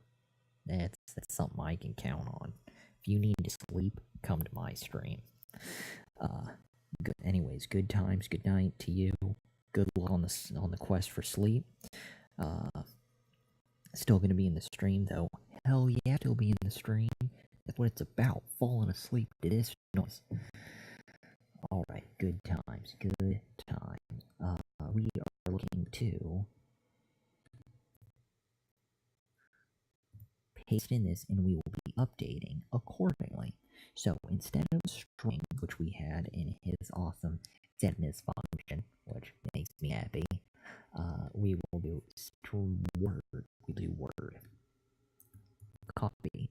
That's something I can count on. If you need to sleep, come to my stream. Good. Anyways, good times, good night to you. Good luck on the quest for sleep. Still gonna be in the stream though. Hell yeah, still be in the stream. That's what it's about. Falling asleep to this noise. Alright, good times, good times. We are looking to paste in this, and we will be updating accordingly. So instead of string, which we had in his awesome sadness function, which makes me happy, we will do word. We do word. Copy.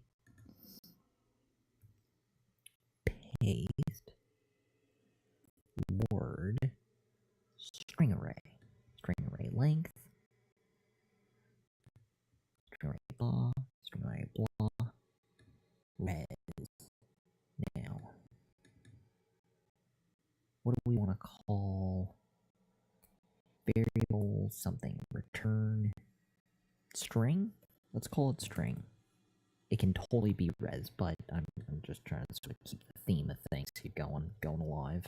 Paste. Word. String array. String array length. String array blah. String array blah. Res. Now, what do we want to call variable something? Return string? Let's call it string. It can totally be res, but I'm just trying to sort of keep the theme of things keep going alive.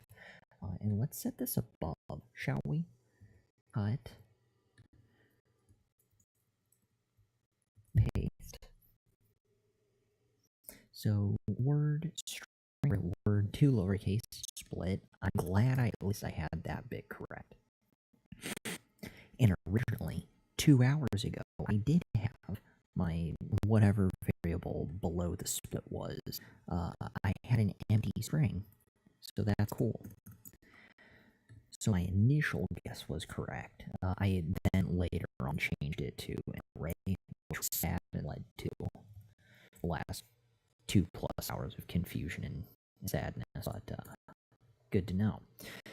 And let's set this above, shall we? Cut. Paste. So word string word 2 lowercase split. I'm glad at least I had that bit correct. And originally, 2 hours ago, I did have my whatever variable below the split was. I had an empty string, so that's cool. So my initial guess was correct. I then later on changed it to an array, which was sad and led to the last 2+ hours of confusion and sadness, but good to know.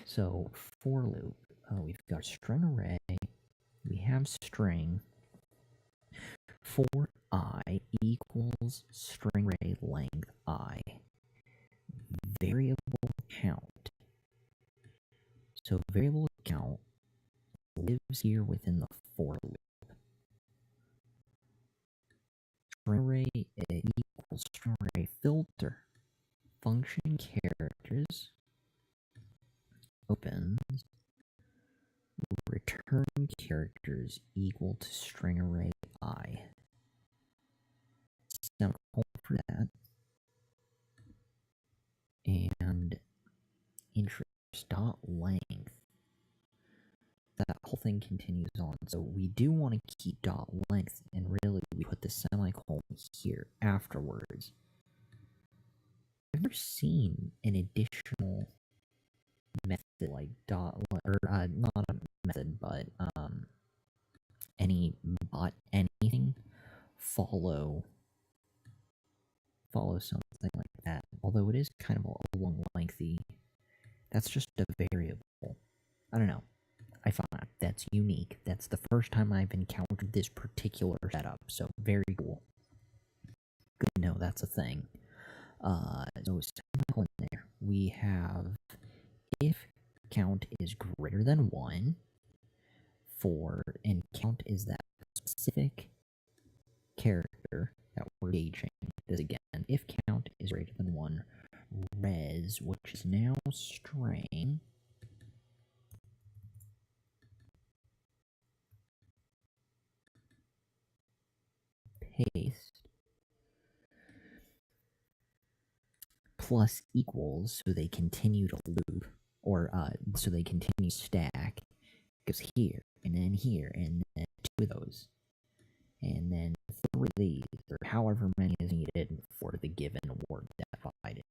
So for loop, we've got string array, we have string, for I equals string array length I, variable count. So variable count lives here within the for loop. String array equals string array filter. Function characters opens return characters equal to string array I. Semicolon for that. And interest dot length. That whole thing continues on. So we do want to keep dot length, and really we put the semicolon here afterwards. I've never seen an additional method like dot, or not a method, but anything follow something like that. Although it is kind of a long, lengthy. That's just a variable. I don't know. I find that's unique. That's the first time I've encountered this particular setup, so very cool. Good to know that's a thing. So semicolon there. We have if count is greater than 1 and count is that specific character that we're gauging. This again, if count is greater than 1, res, which is now string, paste, plus equals, so they continue to loop, or so they continue stack, goes here, and then 2 of those, and then 3 of these, or however many is needed for the given word divided.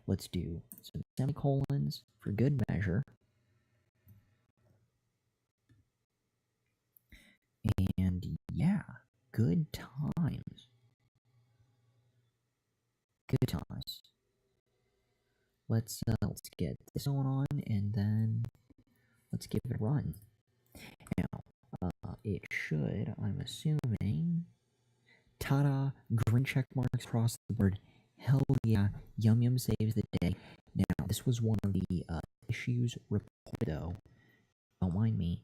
Let's do some semicolons for good measure. And yeah, good times. Good times. Let's get this going on, and then let's give it a run. Now, it should, I'm assuming, ta-da, green check marks across the board. Hell yeah, Yum Yum saves the day. Now, this was one of the issues reported, though. Don't mind me.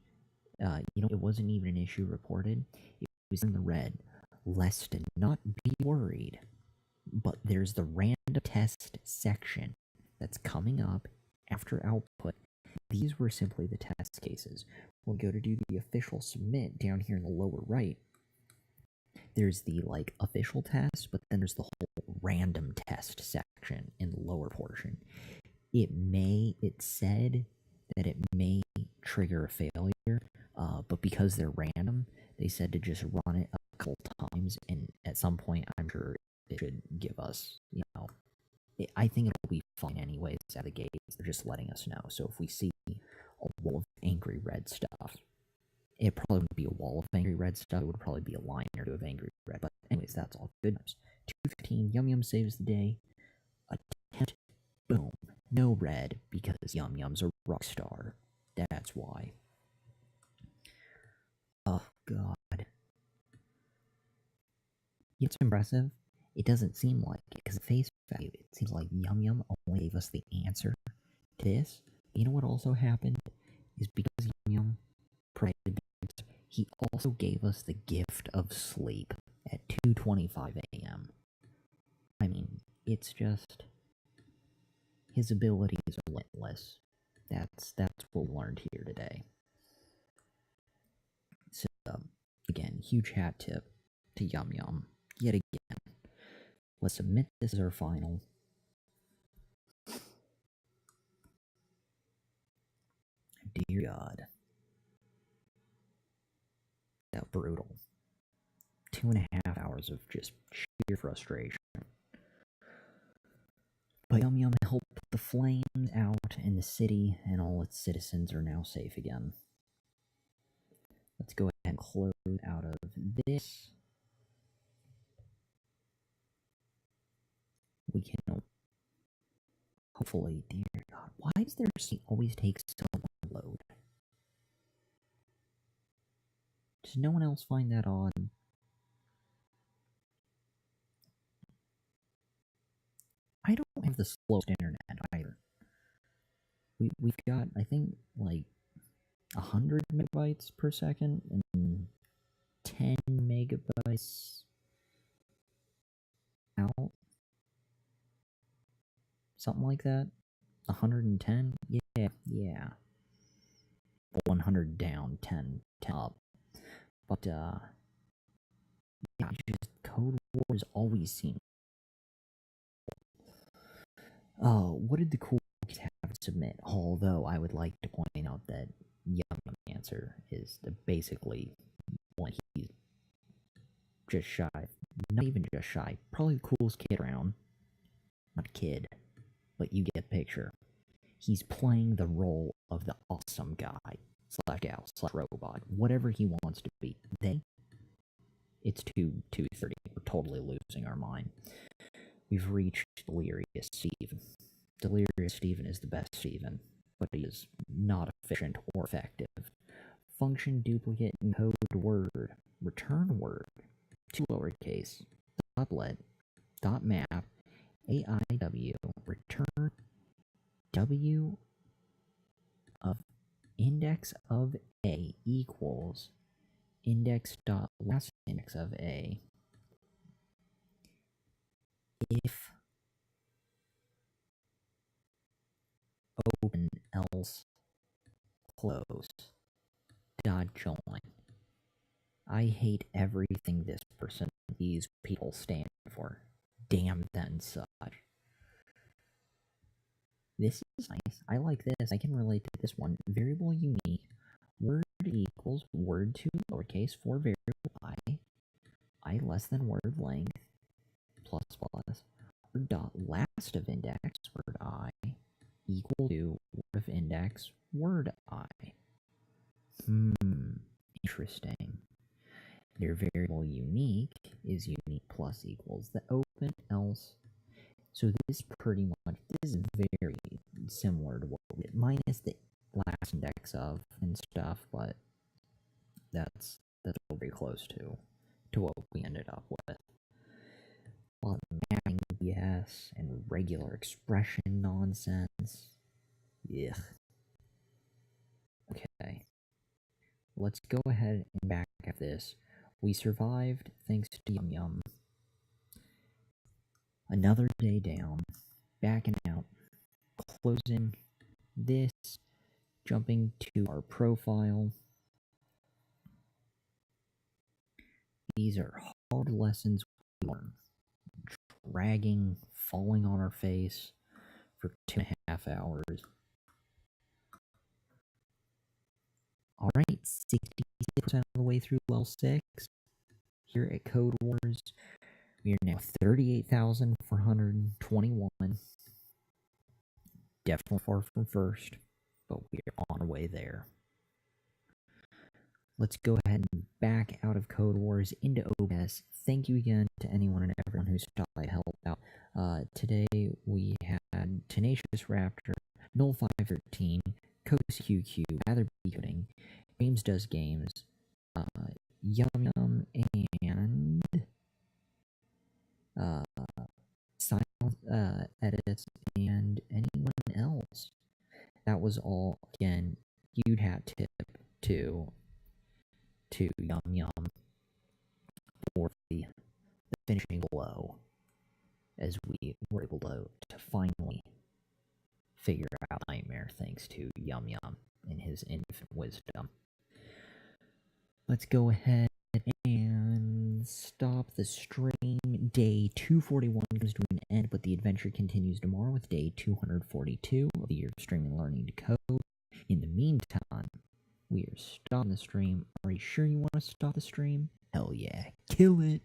It wasn't even an issue reported. It was in the red. Lest not be worried, but there's the random test section that's coming up after output. These were simply the test cases. We'll go to do the official submit down here in the lower right. There's the official test, but then there's the whole random test section in the lower portion. It said that it may trigger a failure, but because they're random, they said to just run it a couple times, and at some point, I'm sure it should give us, I think it'll be fine anyways out of the gate. They're just letting us know. So if we see a wall of angry red stuff, it probably wouldn't be a wall of angry red stuff. It would probably be a line or two of angry red. But anyways, that's all good. 215, Yum Yum saves the day. Attempt, boom. No red, because Yum Yum's a rock star. That's why. Oh, God. It's impressive. It doesn't seem like it, because at face value, it seems like Yum Yum only gave us the answer to this. You know what also happened? Is because Yum Yum provided the answer, he also gave us the gift of sleep at 2:25 a.m. I mean, it's just, his abilities are limitless. That's what we learned here today. So, again, huge hat tip to Yum Yum yet again. Let's submit this as our final. Dear God. That brutal. 2.5 hours of just sheer frustration. But Yum Yum helped put the flames out in the city, and all its citizens are now safe again. Let's go ahead and close out of this. We can hopefully, dear God, why does their scene always take so long to load? Does no one else find that odd? I don't have the slowest internet either. We've got, I think, 100 megabytes per second and 10 megabytes out. Something like that. 110? Yeah. 100 down, 10 up. But, yeah, just Code Wars always seemed. What did the cool kids have to submit? Although I would like to point out that Yum Yum Answer is basically one he's just shy. Not even just shy. Probably the coolest kid around. Not a kid, but you get the picture. He's playing the role of the awesome guy, slash gal, slash robot, whatever he wants to be. It's 2:30. We're totally losing our mind. We've reached Delirious Steven. Delirious Steven is the best Steven, but he is not efficient or effective. Function duplicate encode word. Return word. 2 lowercase. Dot map. AIW. Return W of index of A equals index dot last index of A if open else close dot join. I hate everything these people stand for. Damn then such. This is nice. I like this. I can relate to this one. Variable unique. Word equals word to lowercase for variable I less than word length, plus word dot last of index, word I, equal to word of index, word I. Interesting. Their variable unique is unique plus equals the open else. So this is very similar to what we did, minus the last index of and stuff, but that's very close to what we ended up with. A lot of mapping BS and regular expression nonsense. Yeah. Okay. Let's go ahead and back up this. We survived thanks to Yum Yum. Another day down. Backing out. Closing this. Jumping to our profile. These are hard lessons we learn. Dragging, falling on our face for 2.5 hours. Alright, 66% of the way through level 6. Here at Code Wars, we are now 38,421. Definitely far from first, but we are on our way there. Let's go ahead and back out of Code Wars into OBS. Thank you again to anyone and everyone who stopped by to help out. Today we had Tenacious Raptor, Null513, Coast QQ, Rather Be Coding, James Does Games, Yum Yum, and Silent Edits, and anyone else. That was all, again, huge hat tip to Yum Yum for the finishing blow, as we were able to finally figure out Nightmare thanks to Yum Yum and his infinite wisdom. Let's go ahead and stop the stream. Day 241 comes to an end, but the adventure continues tomorrow with day 242 of the year of streaming learning to code. In the meantime, we are stopping the stream. Are you sure you want to stop the stream? Hell yeah. Kill it.